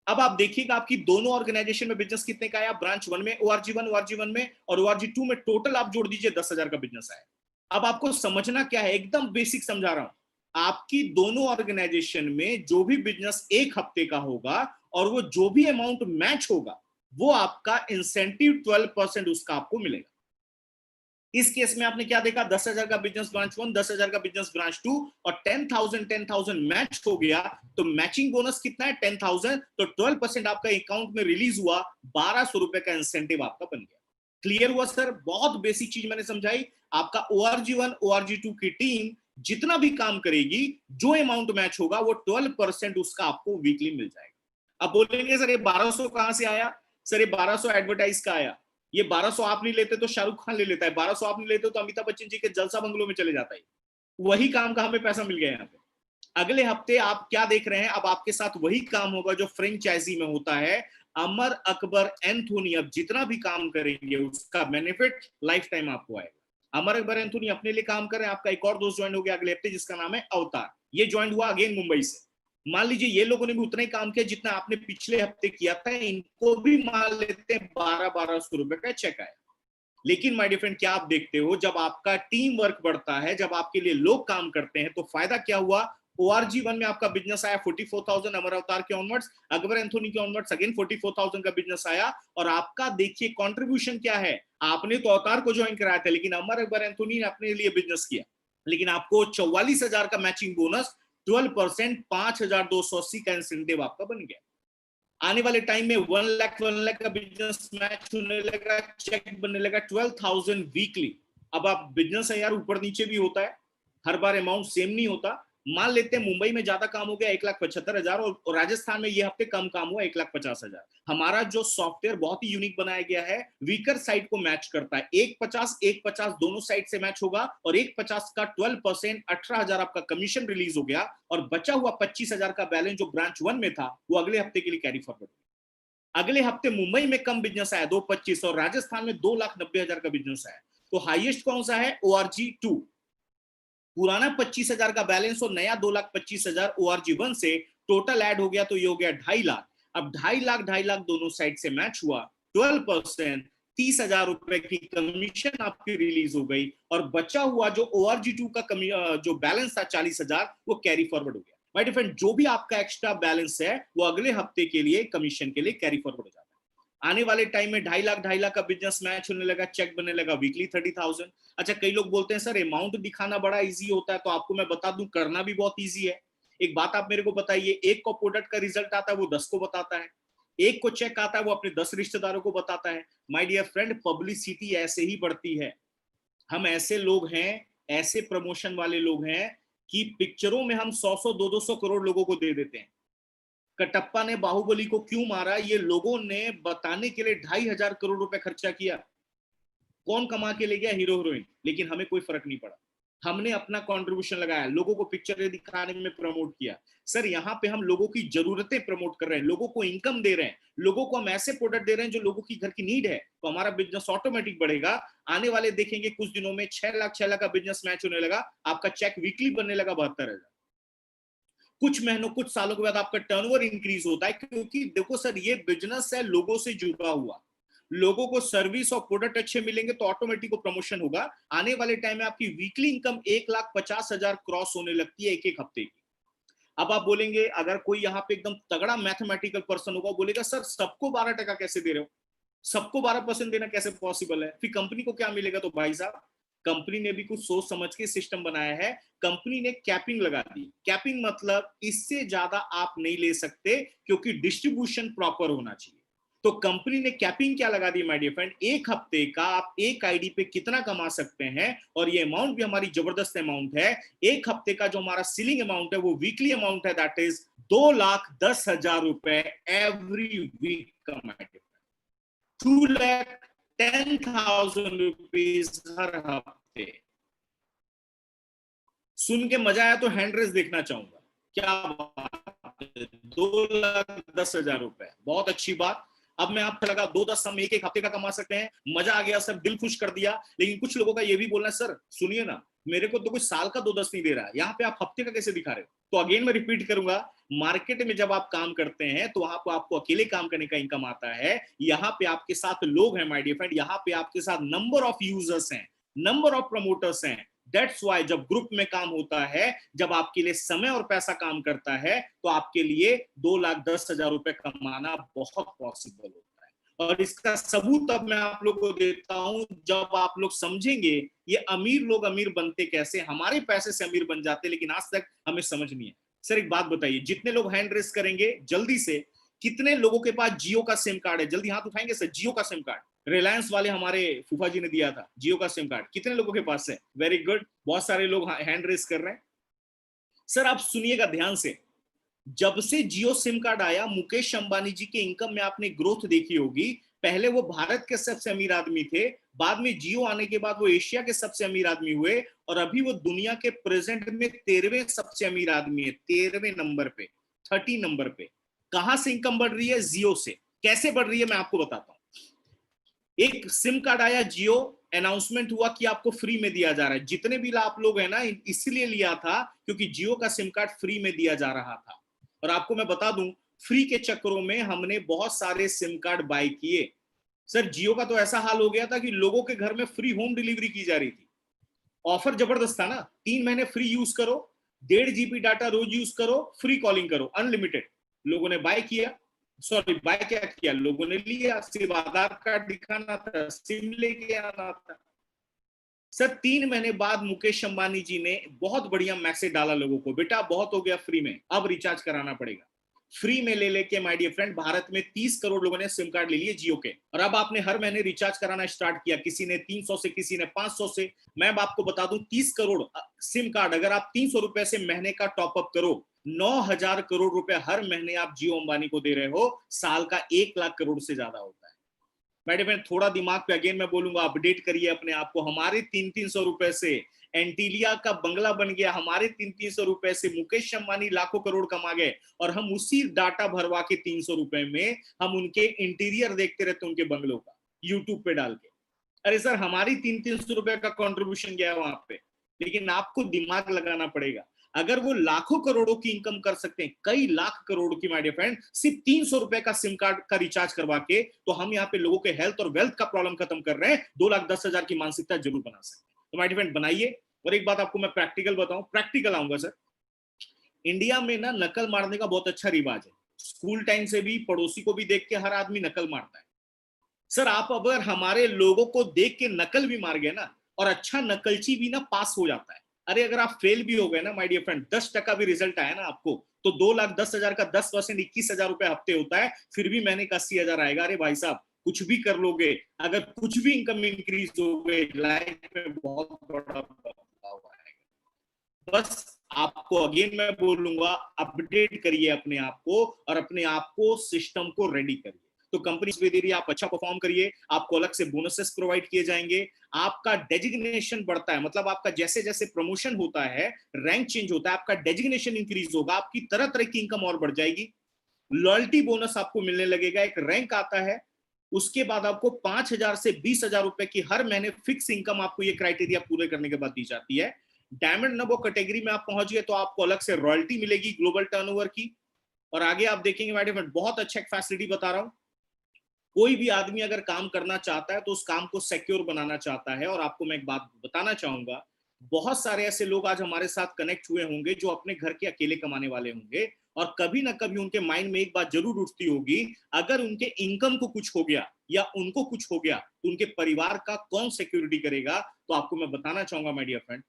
अब आप देखिएगा आपकी दोनों ऑर्गेनाइजेशन में बिजनेस कितने का आया, ब्रांच 1 में ORG1 में और ORG2 में टोटल आप जोड़ दीजिए 10,000 का बिजनेस आया। अब आपको समझना क्या है, एकदम बेसिक समझा रहा हूं। आपकी दोनों ऑर्गेनाइजेशन में जो भी बिजनेस 1 हफ्ते का होगा और वो जो भी अमाउंट मैच होगा, वो आपका इंसेंटिव 12% उसका आपको मिलेगा। इस केस में आपने क्या देखा, 10,000 का बिजनेस ब्रांच 1, 10,000 का बिजनेस ब्रांच 2 और 10,000 मैच हो गया, तो मैचिंग बोनस कितना है 10,000, तो 12% आपका अकाउंट में रिलीज हुआ, 1,200 रुपए का इंसेंटिव आपका बन गया। क्लियर हुआ सर? बहुत बेसिक चीज मैंने समझाई। आपका ORG1 ORG2 की टीम जितना भी काम करेगी, जो अमाउंट मैच होगा वो 12% उसका आपको वीकली मिल जाएगा। अब बोलेंगे सर ये 1,200 कहां से आया? सर ये 1,200 एडवर्टाइज का आया। ये 1,200 आप नहीं लेते तो शाहरुख खान ले लेता है, 1,200 आप नहीं लेते तो अमिताभ बच्चन जी के जलसा बंगलों में चले जाता है। वही काम का हमें पैसा मिल गया यहाँ पे। अगले हफ्ते आप क्या देख रहे हैं, अब आपके साथ वही काम होगा जो फ्रेंचाइजी में होता है। अमर अकबर एंथोनी अब जितना भी काम करेंगे उसका बेनिफिट लाइफ टाइम आपको आएगा। अमर अकबर एंथोनी अपने लिए काम कर रहे हैं, आपका एक और दोस्त ज्वाइन हो गया अगले हफ्ते जिसका नाम है अवतार, ये ज्वाइन हुआ अगेन मुंबई से। मान लीजिए ये लोगों ने भी उतना ही काम किया जितना आपने पिछले हफ्ते किया था, इनको भी मान लेते हैं 1200 रुपए का चेक आया। लेकिन माय डियर फ्रेंड, क्या आप देखते हो, जब आपका टीम वर्क बढ़ता है, जब आपके लिए लोग काम करते हैं, तो फायदा क्या हुआ? ORG1 में आपका बिजनेस आया 44,000, अमर अवतार के ऑनवर्ड्स, अकबर एंथोनी के ऑनवर्ड्स अगेन 44,000 का बिजनेस आया। और आपका देखिए कंट्रीब्यूशन क्या है, आपने तो अवतार को ज्वाइन कराया था, लेकिन अमर अकबर एंथोनी ने अपने लिए बिजनेस किया, लेकिन आपको 44,000 का मैचिंग बोनस, 12%, 5,280 का इंसेंटिव आपका बन गया। आने वाले टाइम में 1 लाख का बिजनेस मैच होने लगा, चेक बनने लगा 12,000 वीकली। अब आप बिजनेस है यार, ऊपर नीचे भी होता है, हर बार अमाउंट सेम नहीं होता। मान लेते हैं मुंबई में ज्यादा काम हो गया 1,75,000 और राजस्थान में ये हफ्ते कम काम हुआ 1,50,000। हमारा जो सॉफ्टवेयर बहुत ही यूनिक बनाया गया है, वीकर साइड को मैच करता है, 1,50 दोनों साइड से मैच होगा, और 1,50 का 12%, 18,000 आपका कमीशन रिलीज हो गया, और बचा हुआ 25,000 का बैलेंस जो ब्रांच 1 में था वो अगले हफ्ते के लिए कैरी फॉरवर्ड। अगले हफ्ते मुंबई में कम बिजनेस आया 2,25, और राजस्थान में 2,90,000 का बिजनेस आया। तो हाईएस्ट कौन सा है? ORG2। पुराना 25,000 का बैलेंस और नया 2,25,000 ORG1 से टोटल ऐड हो गया, तो ये हो गया 2.5 लाख। अब 2.5 लाख दोनों साइड से मैच हुआ, 12%, 30,000 रुपए की कमीशन आपकी रिलीज हो गई, और बचा हुआ जो ORG2 का जो बैलेंस था 40,000, वो कैरी फॉरवर्ड हो गया। माय डियर फ्रेंड, जो भी आपका एक्स्ट्रा बैलेंस है वो अगले हफ्ते के लिए कमीशन के लिए कैरी फॉरवर्ड हो जाता है। आने वाले टाइम में 2.5 लाख का बिजनेस मैच होने लगा, चेक बनने लगा वीकली 30,000। अच्छा, कई लोग बोलते हैं सर अमाउंट दिखाना बड़ा इजी होता है, तो आपको मैं बता दूं करना भी बहुत इजी है। एक बात आप मेरे को बताइए, एक को प्रोडक्ट का रिजल्ट आता है वो 10 को बताता है, एक को चेक आता है वो अपने 10 रिश्तेदारों को बताता है। माय डियर फ्रेंड, पब्लिसिटी ऐसे ही बढ़ती है। हम ऐसे लोग हैं, ऐसे प्रमोशन वाले लोग हैं कि पिक्चरों में हम 100 200 करोड़ लोगों को दे देते हैं। कटप्पा ने बाहुबली को क्यों मारा, ये लोगों ने बताने के लिए 2,500 करोड़ रुपए खर्चा किया। कौन कमा के ले गया? Hero heroine. लेकिन हमें कोई फर्क नहीं पड़ा, हमने अपना कंट्रीब्यूशन लगाया, लोगों को पिक्चर दिखाने में प्रमोट किया। सर यहाँ पे हम लोगों की जरूरतें प्रमोट कर रहे हैं, लोगों को इनकम दे रहे हैं, लोगों को हम ऐसे प्रोडक्ट दे रहे हैं जो लोगों की घर की नीड है, तो हमारा बिजनेस ऑटोमेटिक बढ़ेगा। आने वाले देखेंगे कुछ दिनों में 6 लाख का बिजनेस मैच होने लगा, आपका चेक वीकली बनने लगा 72,000। कुछ महीनों कुछ सालों के बाद आपका टर्नओवर इंक्रीज होता है, क्योंकि देखो सर ये बिजनेस है लोगों से जुड़ा हुआ, लोगों को सर्विस और प्रोडक्ट अच्छे मिलेंगे तो ऑटोमेटिक को प्रमोशन होगा। आने वाले टाइम में आपकी वीकली इनकम 1,50,000 क्रॉस होने लगती है एक एक हफ्ते की। अब आप बोलेंगे, अगर कोई यहाँ पे एकदम तगड़ा मैथमेटिकल पर्सन होगा, बोलेगा सर सबको 12% कैसे दे रहे हो, सबको 12% देना कैसे पॉसिबल है, फिर कंपनी को क्या मिलेगा? तो भाई साहब, कंपनी ने भी कुछ सोच समझ के सिस्टम बनाया है। कंपनी ने कैपिंग लगा दी। कैपिंग मतलब इससे ज्यादा आप नहीं ले सकते, क्योंकि डिस्ट्रीब्यूशन प्रॉपर होना चाहिए। तो कंपनी ने कैपिंग क्या लगा दी माय डियर फ्रेंड, एक हफ्ते का आप एक आईडी पे कितना कमा सकते हैं, और ये अमाउंट भी हमारी जबरदस्त अमाउंट है। एक हफ्ते का जो हमारा सीलिंग अमाउंट है वो वीकली अमाउंट है, दैट इज 2,10,000 रुपए एवरी वीक का। माय डियर फ्रेंड, 2,10,000 रुपीज हर हफ्ते। सुन के मजा आया तो हैंड रेस देखना चाहूंगा। क्या बात है, 2,10,000 रुपए, बहुत अच्छी बात। अब मैं आपको लगा 2-10 हम एक हफ्ते का कमा सकते हैं, मजा आ गया सर, दिल खुश कर दिया। लेकिन कुछ लोगों का ये भी बोलना है, सर सुनिए ना, मेरे को तो कोई साल का 2-10 नहीं दे रहा है, यहाँ पे आप हफ्ते का कैसे दिखा रहे हो? तो अगेन मैं रिपीट करूंगा, मार्केट में जब आप काम करते हैं तो वहां पर आपको अकेले काम करने का इनकम आता है, यहाँ पे आपके साथ लोग हैं माय डियर फ्रेंड, यहाँ पे आपके साथ नंबर ऑफ यूजर्स हैं, नंबर ऑफ प्रमोटर्स हैं। दैट्स वाई जब ग्रुप में काम होता है, जब आपके लिए समय और पैसा काम करता है, तो आपके लिए 2,10,000 रुपए कमाना बहुत पॉसिबल होता है। और इसका सबूत अब मैं आप लोग को देता हूं, जब आप लोग समझेंगे ये अमीर लोग अमीर बनते कैसे, हमारे पैसे से अमीर बन जाते, लेकिन आज तक हमें समझ नहीं है। सर एक बात बताइए, जितने लोग हैंड रेस करेंगे जल्दी से, कितने लोगों के पास जियो का सिम कार्ड है? जल्दी हाथ उठाएंगे सर। जियो का सिम कार्ड, रिलायंस वाले हमारे फूफा जी ने दिया था, जियो का सिम कार्ड कितने लोगों के पास है? वेरी गुड, बहुत सारे लोग हैंड रेस कर रहे हैं। सर आप सुनिएगा ध्यान से, जब से जियो सिम कार्ड आया, मुकेश अंबानी जी के इनकम में आपने ग्रोथ देखी होगी। पहले वो भारत के सबसे अमीर आदमी थे, बाद में जियो आने के बाद वो एशिया के सबसे अमीर आदमी हुए, और अभी वो दुनिया के प्रेजेंट में 13वें सबसे अमीर आदमी है, 13वें नंबर पे, 30 नंबर पे। कहां से इनकम बढ़ रही है? जियो से। कैसे बढ़ रही है मैं आपको बताता हूं। एक सिम कार्ड आया जियो, अनाउंसमेंट हुआ कि आपको फ्री में दिया जा रहा है। जितने भी आप लोग हैं ना, इसलिए लिया था क्योंकि जियो का सिम कार्ड फ्री में दिया जा रहा था। और आपको मैं बता दूं, फ्री के चक्करों में हमने बहुत सारे सिम कार्ड बाय किए। सर जियो का तो ऐसा हाल हो गया था कि लोगों के घर में फ्री होम डिलीवरी की जा रही थी। ऑफर जबरदस्त था ना, 3 महीने फ्री यूज करो, 1.5 GB डाटा रोज यूज करो, फ्री कॉलिंग करो, अनलिमिटेड। लोगों ने बाय किया, सॉरी बाय क्या किया, लोगों ने लिया। सिर्फ आधार कार्ड दिखाना था, सिम लेके आना था। सर 3 महीने बाद मुकेश अंबानी जी ने बहुत बढ़िया मैसेज डाला लोगों को, बेटा बहुत हो गया फ्री में, अब रिचार्ज कराना पड़ेगा। फ्री में ले लेके माय डियर फ्रेंड, भारत में 30 करोड़ लोगों ने सिम कार्ड ले लिए जियो के, और अब आपने हर महीने रिचार्ज कराना स्टार्ट किया। किसी ने 300 से, किसी ने 500 से। मैं अब आपको बता दूं, 30 करोड़ सिम कार्ड, अगर आप 300 रुपए से महीने का टॉपअप करो, 9,000 करोड़ रुपए हर महीने आप जियो अंबानी को दे रहे हो। साल का 1 लाख करोड़ से ज्यादा होता है। मैडम मैं थोड़ा दिमाग पे अगेन मैं बोलूंगा, अपडेट करिए अपने आप को। हमारे 300-300 रुपए से एंटीलिया का बंगला बन गया, हमारे 300-300 रुपए से मुकेश अंबानी लाखों करोड़ कमा गए, और हम उसी डाटा भरवा के 300 रुपए में हम उनके इंटीरियर देखते रहते उनके बंगलों का, यूट्यूब पे डाल के। अरे सर हमारी 300-300 रुपए का कॉन्ट्रीब्यूशन गया वहां पे, लेकिन आपको दिमाग लगाना पड़ेगा। अगर वो लाखों करोड़ों की इनकम कर सकते हैं, कई लाख करोड़ की माय डियर फ्रेंड, सिर्फ 300 रुपए का सिम कार्ड का रिचार्ज करवा के, तो हम यहाँ पे लोगों के हेल्थ और वेल्थ का प्रॉब्लम खत्म कर रहे हैं। 2,10,000 की मानसिकता जरूर बना सकते हैं। तो माय डियर फ्रेंड बनाइए। और एक बात आपको मैं प्रैक्टिकल बताऊं, प्रैक्टिकल आऊंगा सर। इंडिया में ना नकल मारने का बहुत अच्छा रिवाज है। स्कूल टाइम से भी पड़ोसी को भी देख के हर आदमी नकल मारता है। सर आप अगर हमारे लोगों को देख के नकल भी मार गए ना, और अच्छा नकलची भी ना पास हो जाता है। अरे अगर आप फेल भी हो गए ना माय डियर फ्रेंड, 10% भी रिजल्ट आया ना आपको, तो 2,10,000 का 10% 21,000 रुपए हफ्ते होता है, फिर भी महीने का 80,000 आएगा। अरे भाई साहब कुछ भी कर लोगे, अगर कुछ भी इनकम इंक्रीज हो गए, लाइफ में बहुत बड़ा बदलाव आएगा। बस आपको अगेन मैं बोलूंगा, अपडेट करिए अपने आप को, और अपने आप को सिस्टम को रेडी करिए। तो कंपनी दे रही है, आप अच्छा परफॉर्म करिए, आपको अलग से बोनसेस प्रोवाइड किए जाएंगे, आपका डेजिग्नेशन बढ़ता है, मतलब आपका जैसे जैसे प्रमोशन होता है, रैंक चेंज होता है, आपका डेजिग्नेशन इंक्रीज होगा, आपकी तरह तरह की इनकम और बढ़ जाएगी। लॉयल्टी बोनस आपको मिलने लगेगा, एक रैंक आता है, उसके बाद आपको 5,000 से 20,000 रुपए की हर महीने फिक्स इनकम आपको ये क्राइटेरिया पूरे करने के बाद दी जाती है। डायमंड नंबर कैटेगरी में आप पहुंच गए तो आपको अलग से रॉयल्टी मिलेगी ग्लोबल टर्नओवर की। और आगे आप देखेंगे मैडम, बहुत अच्छा एक फैसिलिटी बता रहा हूं, कोई भी आदमी अगर काम करना चाहता है तो उस काम को सिक्योर बनाना चाहता है। और आपको मैं एक बात बताना चाहूंगा, बहुत सारे ऐसे लोग आज हमारे साथ कनेक्ट हुए होंगे जो अपने घर के अकेले कमाने वाले होंगे, और कभी ना कभी उनके माइंड में एक बात जरूर उठती होगी, अगर उनके इनकम को कुछ हो गया या उनको कुछ हो गया तो उनके परिवार का कौन सिक्योरिटी करेगा। तो आपको मैं बताना चाहूंगा माय डियर फ्रेंड,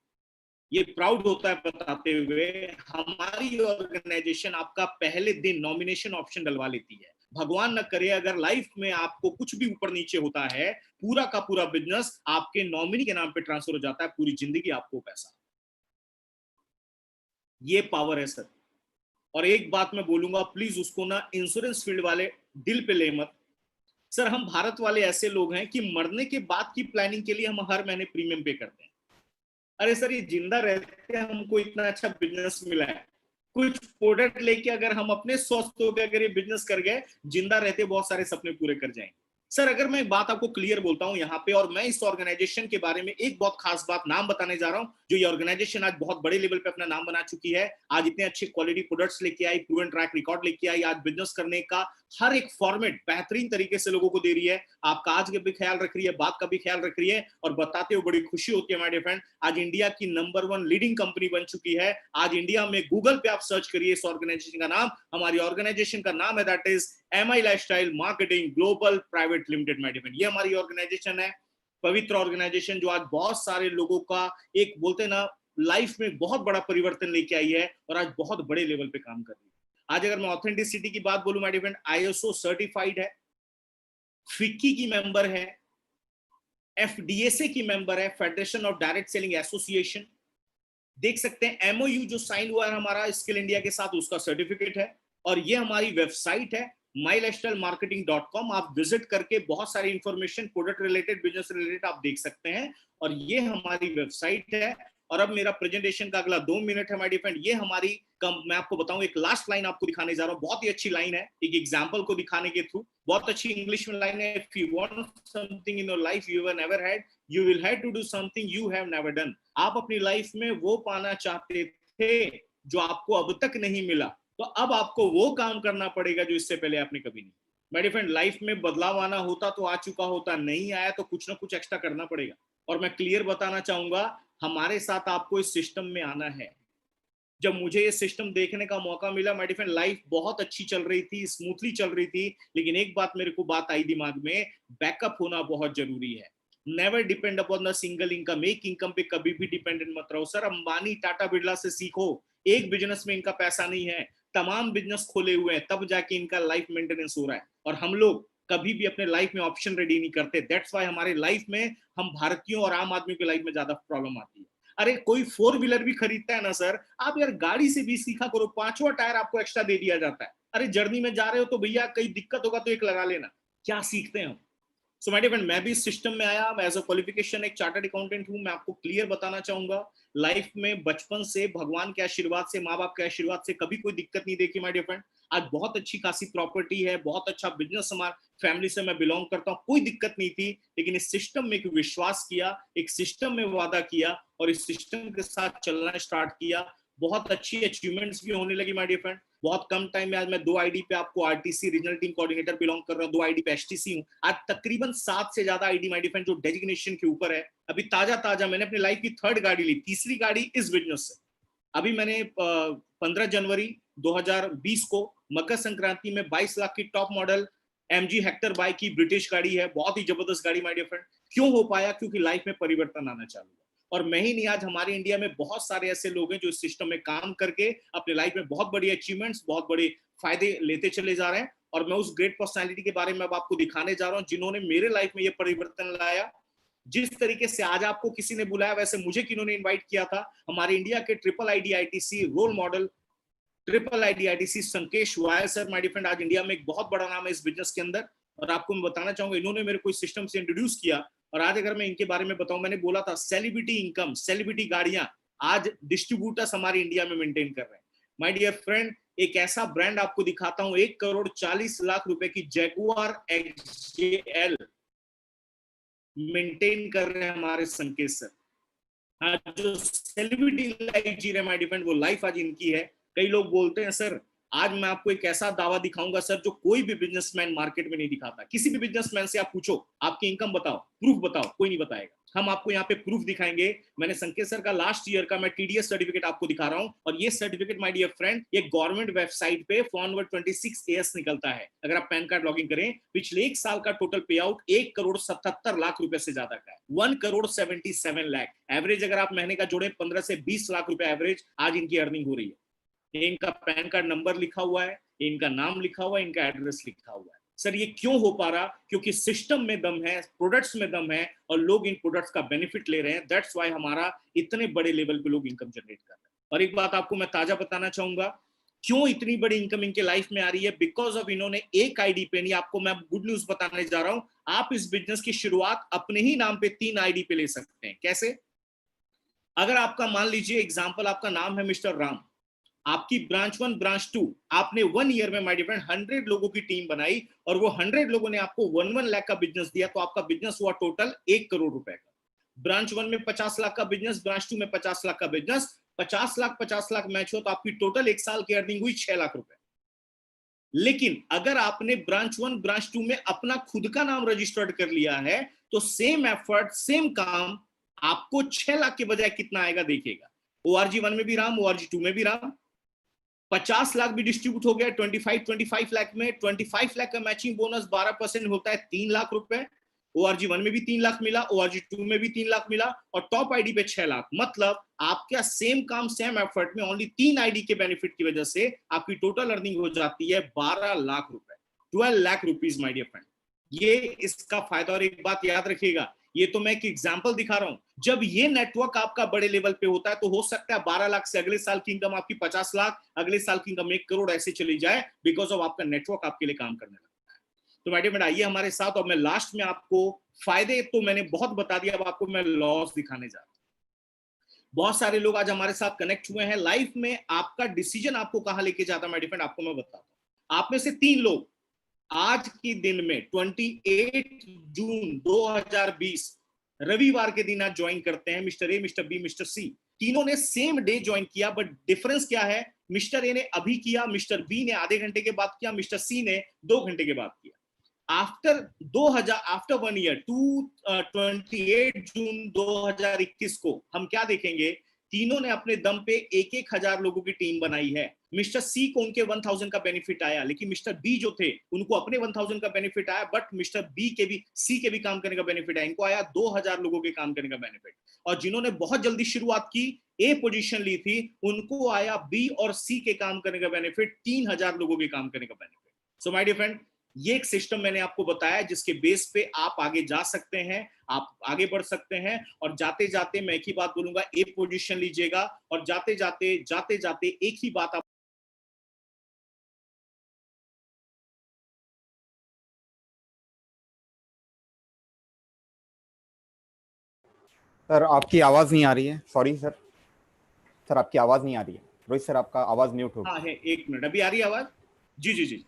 ये प्राउड होता है बताते हुए, हमारी ऑर्गेनाइजेशन आपका पहले दिन नॉमिनेशन ऑप्शन डलवा लेती है। भगवान न करे अगर लाइफ में आपको कुछ भी ऊपर नीचे होता है, पूरा का पूरा बिजनेस आपके नॉमिनी के नाम पे ट्रांसफर हो जाता है, पूरी जिंदगी आपको पैसा। ये पावर है सर। और एक बात मैं बोलूंगा, प्लीज उसको ना इंश्योरेंस फील्ड वाले दिल पे ले मत। सर हम भारत वाले ऐसे लोग हैं कि मरने के बाद की प्लानिंग के लिए हम हर महीने प्रीमियम पे करते हैं। अरे सर ये जिंदा रहते हैं हमको इतना अच्छा बिजनेस मिला है, कुछ प्रोडक्ट लेके अगर हम अपने स्वस्थ होकर अगर ये बिजनेस कर गए, जिंदा रहते बहुत सारे सपने पूरे कर जाएंगे। सर अगर मैं एक बात आपको क्लियर बोलता हूं यहाँ पे, और मैं इस ऑर्गेनाइजेशन के बारे में एक बहुत खास बात नाम बताने जा रहा हूं, जो ये ऑर्गेनाइजेशन आज बहुत बड़े लेवल पे अपना नाम बना चुकी है, आज इतने अच्छे क्वालिटी प्रोडक्ट्स लेके आई, प्रूवन ट्रैक रिकॉर्ड लेके आई, आज बिजनेस करने का हर एक फॉर्मेट बेहतरीन तरीके से लोगों को दे रही है, आपका आज का भी ख्याल रख रही है, बात का भी ख्याल रख रही है, और बताते हुए बड़ी खुशी होती है माय डियर फ्रेंड, आज इंडिया की नंबर 1 लीडिंग कंपनी बन चुकी है। आज इंडिया में गूगल पे आप सर्च करिए इस ऑर्गेनाइजेशन का नाम, हमारी ऑर्गेनाइजेशन का नाम है, that is MI lifestyle marketing global private limited my dear friend. ये हमारी ऑर्गेनाइजेशन है, पवित्र ऑर्गेनाइजेशन, जो आज बहुत सारे लोगों का एक बोलते ना लाइफ में बहुत बड़ा परिवर्तन लेके आई है और आज बहुत बड़े लेवल पे काम कर रही है। आज अगर मैं ऑथेंटिसिटी की बात बोलूं my dear friend, ISO certified है, फिक्की की मेंबर है, FDSA की मेंबर है, federation of direct selling association. देख सकते हैं MOU जो साइन हुआ है हमारा स्किल इंडिया के साथ, उसका सर्टिफिकेट है। और ये हमारी वेबसाइट है mylifestylemarketing.com, आप विजिट करके बहुत सारी information product related, business related आप देख सकते हैं। और ये हमारी वेबसाइट है। और अब मेरा प्रेजेंटेशन का अगला 2 मिनट है माय डियर फ्रेंड, ये हमारी मैं आपको बताऊं, एक लास्ट लाइन आपको दिखाने जा रहा हूं, बहुत ही अच्छी लाइन है, एक एग्जांपल को दिखाने के थ्रू, बहुत अच्छी इंग्लिश में लाइन है, if you want something in your life you have never had, you will have to do something you have never done. आप अपनी लाइफ में वो पाना चाहते थे जो आपको अब तक नहीं मिला, तो अब आपको वो काम करना पड़ेगा जो इससे पहले आपने कभी नहीं। माय डियर फ्रेंड, लाइफ में बदलाव आना होता तो आ चुका होता, नहीं आया तो कुछ ना कुछ एक्स्ट्रा करना पड़ेगा। और मैं क्लियर बताना चाहूंगा, हमारे साथ आपको इस सिस्टम में आना है। जब मुझे ये सिस्टम देखने का मौका मिला माय डियर फ्रेंड, लाइफ बहुत अच्छी चल रही थी, स्मूथली चल रही थी, लेकिन एक बात मेरे को बात आई दिमाग में, बैकअप होना बहुत जरूरी है। Never depend upon the single income, एक इनकम पे कभी भी डिपेंडेंट मत रहो। सर अंबानी टाटा बिरला से सीखो, एक बिजनेस में इनका पैसा नहीं है, तमाम बिजनेस खोले हुए हैं, तब जाके इनका लाइफ मेंटेनेंस हो रहा है। और हम लोग कभी भी अपने लाइफ में ऑप्शन रेडी नहीं करते, दैट्स वाई हमारे लाइफ में, हम भारतीयों और आम आदमी की लाइफ में ज्यादा प्रॉब्लम आती है। अरे कोई 4 व्हीलर भी खरीदता है ना सर, आप यार गाड़ी से भी सीखा करो, 5वां टायर आपको एक्स्ट्रा दे दिया जाता है। अरे जर्नी में जा रहे हो तो भैया कहीं दिक्कत होगा तो एक लगा लेना, क्या सीखते हैं हम। सो माय डियर फ्रेंड, मैं भी इस सिस्टम में आया, एज अ क्वालिफिकेशन एक चार्टर्ड अकाउंटेंट हूं। मैं आपको क्लियर बताना चाहूंगा, लाइफ में बचपन से भगवान के आशीर्वाद से, माँ बाप के आशीर्वाद से कभी कोई दिक्कत नहीं देखी माय डियर फ्रेंड। आज बहुत अच्छी खासी प्रॉपर्टी है, बहुत अच्छा बिजनेस, हमारे फैमिली से मैं बिलोंग करता हूँ, कोई दिक्कत नहीं थी। लेकिन इस सिस्टम में एक विश्वास किया, एक सिस्टम में वादा किया और इस सिस्टम के साथ चलना स्टार्ट किया, बहुत अच्छी अचीवमेंट्स भी होने लगी माय डियर फ्रेंड। बहुत कम टाइम में आज मैं 2 आईडी पे आपको RTC regional team coordinator belong कर रहा हूँ, 2 आईडी पे HTC हूँ। आज तकरीबन 7 से ज्यादा आईडी माय डियर फ्रेंड जो डेजिग्नेशन के ऊपर है। अभी ताजा मैंने अपनी लाइफ की 3rd गाड़ी ली, 3री गाड़ी इस बिजनेस से। अभी मैंने 15 जनवरी 2020 को मकर संक्रांति में 22 लाख की top model MG Hector bike की, ब्रिटिश गाड़ी है, बहुत ही जबरदस्त गाड़ी माय डियर फ्रेंड। क्यों हो पाया? क्योंकि लाइफ में परिवर्तन आना चालू है। और मैं ही नहीं, आज हमारे इंडिया में बहुत सारे ऐसे लोग हैं जो इस सिस्टम में काम करके अपने लाइफ में बहुत बड़ी अचीवमेंट्स, बहुत बड़े फायदे लेते चले जा रहे हैं। और मैं उस ग्रेट पर्सनालिटी के बारे में अब आपको दिखाने जा रहा हूं जिन्होंने मेरे लाइफ में ये परिवर्तन लाया। जिस तरीके से आज आपको किसी ने बुलाया, वैसे मुझे किन्होंने इन्वाइट किया था, हमारे इंडिया के triple ID ITC role model, triple ID ITC Sankesh Vayal sir my dear friend, आज इंडिया में एक बहुत बड़ा नाम है इस बिजनेस के अंदर। और आपको मैं बताना चाहूंगा, इन्होंने मेरे को इस सिस्टम से इंट्रोड्यूस किया। और आज अगर मैं इनके बारे में बताऊं, मैंने बोला था सेलिब्रिटी इनकम, सेलिब्रिटी गाड़ियां आज डिस्ट्रीब्यूटर्स हमारे इंडिया में मेंटेन कर रहे हैं। माय डियर फ्रेंड, एक ऐसा ब्रांड आपको दिखाता हूं, 1,40,00,000 रुपए की जैगुआर XJL मेंटेन कर रहे हैं हमारे संकेत सर। हाँ, जो सेलिब्रिटी लाइफ जी रहे माय डियर फ्रेंड, वो लाइफ आज इनकी है। कई लोग बोलते हैं सर, आज मैं आपको एक ऐसा दावा दिखाऊंगा सर जो कोई भी बिजनेसमैन मार्केट में नहीं दिखाता। किसी भी बिजनेसमैन से आप पूछो आपकी इनकम बताओ, प्रूफ बताओ, कोई नहीं बताएगा। हम आपको यहाँ पे प्रूफ दिखाएंगे। मैंने संकेत सर का लास्ट ईयर का मैं TDS सर्टिफिकेट आपको दिखा रहा हूँ। और ये सर्टिफिकेट माय डियर फ्रेंड, ये गवर्नमेंट वेबसाइट पे फॉर्वर्ड 26AS निकलता है। अगर आप पैन कार्ड लॉगिन करें, पिछले 1 साल का टोटल पे आउट 1,77,00,000 रुपए से ज्यादा का है, 1,77,00,000 एवरेज। अगर आप महीने का जोड़े 15 से 20 लाख रुपए एवरेज आज इनकी अर्निंग हो रही है। इनका पैन कार्ड नंबर लिखा हुआ है, इनका नाम लिखा हुआ है, इनका एड्रेस लिखा हुआ है। सर ये क्यों हो पा रहा? क्योंकि सिस्टम में दम है, प्रोडक्ट्स में दम है और लोग इन प्रोडक्ट्स का बेनिफिट ले रहे हैं। दैट्स वाई हमारा इतने बड़े लेवल पे लोग इनकम जनरेट कर रहे हैं। और एक बात आपको मैं ताजा बताना चाहूंगा, क्यों इतनी बड़ी इनकम इनके लाइफ में आ रही है? बिकॉज ऑफ इन्होंने एक आईडी पे नहीं, आपको मैं गुड न्यूज बताने जा रहा हूं, आप इस बिजनेस की शुरुआत अपने ही नाम पे 3 आईडी पे ले सकते हैं। कैसे? अगर आपका मान लीजिए एग्जाम्पल, आपका नाम है मिस्टर राम, आपकी ब्रांच 1 ब्रांच 2, आपने 1 ईयर में माय डियर फ्रेंड 100 लोगों की टीम बनाई और वो 100 लोगों ने आपको 1 लाख का बिजनेस दिया, तो आपका बिजनेस हुआ टोटल 1 करोड़ रुपए का। ब्रांच 1 में 50 लाख का बिजनेस, ब्रांच 2 में 50 लाख का बिजनेस, 50 लाख मैच हो तो आपकी टोटल 1 साल की अर्निंग हुई 6 लाख रुपए। लेकिन अगर आपने ब्रांच 1 ब्रांच 2 में अपना खुद का नाम रजिस्टर्ड कर लिया है तो सेम एफर्ट सेम काम आपको 6 लाख के बजाय कितना आएगा देखिएगा। ORG 1 में भी राम, ORG 2 में भी राम, 50 लाख भी डिस्ट्रीब्यूट हो गया 25 लाख में। 25 लाख का मैचिंग बोनस 12% होता है 3 लाख रुपए। ORG 1 में भी 3 लाख मिला, ORG 2 में भी 3 लाख मिला और टॉप आईडी पे 6 लाख। मतलब आपका सेम काम सेम एफर्ट में ओनली 3 आईडी के बेनिफिट की वजह से आपकी टोटल अर्निंग हो जाती है 12 लाख रुपए, 12 lakh rupees my dear friend. ये इसका फायदा। और एक बात याद रखिएगा, ये तो मैं एक एग्जांपल दिखा रहा हूं। जब ये नेटवर्क आपका बड़े लेवल पे होता है तो हो सकता है 12 लाख से अगले साल की इनकम आपकी 50 लाख, अगले साल की इनकम 1 करोड़ ऐसे चली जाए, बिकॉज ऑफ आपका नेटवर्क आपके लिए काम करने लगता है। तो माय डियर फ्रेंड, आइए हमारे साथ। और मैं लास्ट में आपको फायदे तो मैंने बहुत बता दिया, अब आपको मैं लॉस दिखाने जा रहा हूं। बहुत सारे लोग आज हमारे साथ कनेक्ट हुए हैं। लाइफ में आपका डिसीजन आपको कहां लेके जाता है माय डियर फ्रेंड, आपको मैं बताता हूं। आप में से 3 लोग आज के दिन में 28 जून 2020 रविवार के दिन आज ज्वाइन करते हैं। Mister A, mister B, mister C, तीनों ने सेम डे ज्वाइन किया, बट डिफरेंस क्या है? मिस्टर ए ने अभी किया, मिस्टर बी ने आधे घंटे के बाद किया, मिस्टर सी ने 2 घंटे के बाद किया। आफ्टर 1 ईयर 28 जून 2021 को हम क्या देखेंगे? तीनों ने अपने दम पे 1,000 लोगों की टीम बनाई है। मिस्टर सी को उनके 1000 का बेनिफिट आया, लेकिन मिस्टर बी जो थे उनको अपने 1000 का बेनिफिट आया, बट मिस्टर बी के भी, सी के भी काम करने का बेनिफिट आया। इनको आया 2000 लोगों के काम करने का बेनिफिट। और जिन्होंने बहुत जल्दी शुरुआत की, ए पोजीशन ली थी, उनको आया बी और सी के काम करने का बेनिफिट, 3000 लोगों के काम करने का benefit. So my dear friend, ये एक सिस्टम मैंने आपको बताया जिसके बेस पे आप आगे जा सकते हैं, आप आगे बढ़ सकते हैं। और जाते जाते मैं एक ही बात बोलूंगा, ए पोजीशन लीजिएगा और जाते जाते एक ही बात आप सर आपकी आवाज नहीं आ रही है, सॉरी सर। सर आपकी आवाज नहीं आ रही है, रोहित सर आपका आवाज म्यूट हो गया। हाँ है, 1 मिनट, अभी आ रही है आवाज? जी जी जी।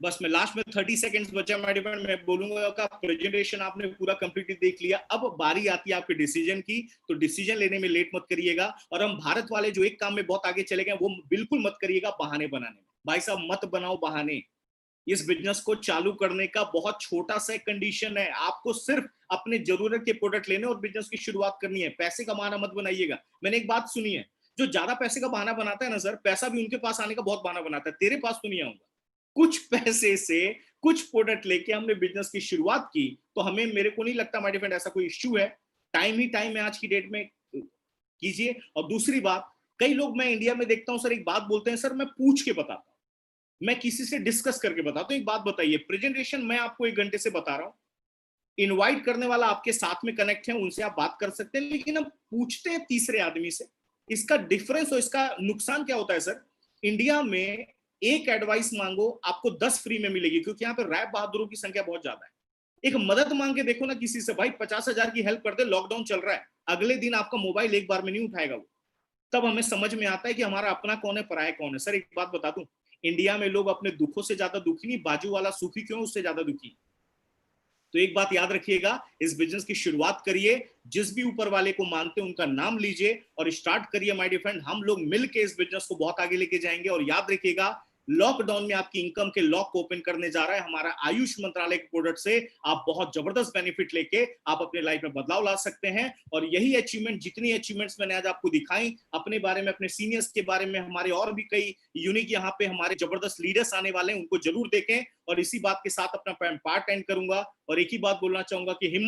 बस मैं लास्ट में 30 सेकंड्स बचा माय डिफरेंट, मैं बोलूंगा का प्रेजेंटेशन आपने पूरा कंप्लीटली देख लिया। अब बारी आती है आपके डिसीजन की, तो डिसीजन लेने में लेट मत करिएगा। और हम भारत वाले जो एक काम में बहुत आगे चले गए वो बिल्कुल मत करिएगा, बहाने बनाने में। भाई साहब मत बनाओ बहाने। इस बिजनेस को चालू करने का बहुत छोटा सा कंडीशन है, आपको सिर्फ अपने जरूरत के प्रोडक्ट लेने और बिजनेस की शुरुआत करनी है। पैसे का बहाना मत बनाइएगा। मैंने एक बात सुनी है, जो ज्यादा पैसे का बहाना बनाता है ना सर, पैसा भी उनके पास आने का बहुत बहाना बनाता है। तेरे पास तो नहीं आऊंगा। कुछ पैसे से कुछ प्रोडक्ट लेके हमने बिजनेस की शुरुआत की, तो हमें, मेरे को नहीं लगता माय डियर फ्रेंड ऐसा कोई इश्यू है। टाइम ही टाइम है आज की डेट में, कीजिए। और दूसरी बात, कई लोग मैं इंडिया में देखता हूं सर, एक बात बोलते हैं, सर मैं पूछ के बताता हूं, मैं किसी से डिस्कस करके बताता हूं। एक बात बताइए, प्रेजेंटेशन मैं आपको 1 घंटे से बता रहा हूं, इनवाइट करने वाला आपके साथ में कनेक्ट है, उनसे आप बात कर सकते हैं, लेकिन हम पूछते हैं तीसरे आदमी से। इसका डिफरेंस और इसका नुकसान क्या होता है सर? इंडिया में एक एडवाइस मांगो, आपको 10 फ्री में मिलेगी, क्योंकि यहाँ पे रैप बहादुरों की संख्या बहुत ज्यादा है। एक मदद मांग के देखो ना किसी से, भाई 50,000 की हेल्प कर दे, लॉकडाउन चल रहा है, अगले दिन आपका मोबाइल एक बार में नहीं उठाएगा वो। तब हमें समझ में आता है कि हमारा अपना कौन है, पराया कौन है। सर एक बात बता दूं, इंडिया में लोग अपने दुखों से ज्यादा दुखी नहीं, बाजू वाला सुखी क्यों उससे ज्यादा दुखी। तो एक बात याद रखिएगा, इस बिजनेस की शुरुआत करिए, जिस भी ऊपर वाले को मानते हैं उनका नाम लीजिए और स्टार्ट करिए माय डियर फ्रेंड। हम लोग मिलकर इस बिजनेस को बहुत आगे लेके जाएंगे। और याद रखिएगा, लॉकडाउन में आपकी इनकम के लॉक को ओपन करने जा रहा है हमारा आयुष मंत्रालय के प्रोडक्ट से। आप बहुत जबरदस्त बेनिफिट लेके आप अपने लाइफ में बदलाव ला सकते हैं। और यही अचीवमेंट, जितनी अचीवमेंट्स मैंने आज आपको दिखाई अपने बारे में, अपने सीनियर्स के बारे में, हमारे और भी कई यूनिक यहाँ पे हमारे जबरदस्त लीडर्स आने वाले हैं, उनको जरूर देखें। और इसी बात के साथ अपना पार्ट एंड करूंगा और एक ही बात बोलना चाहूंगा कि हिम्मत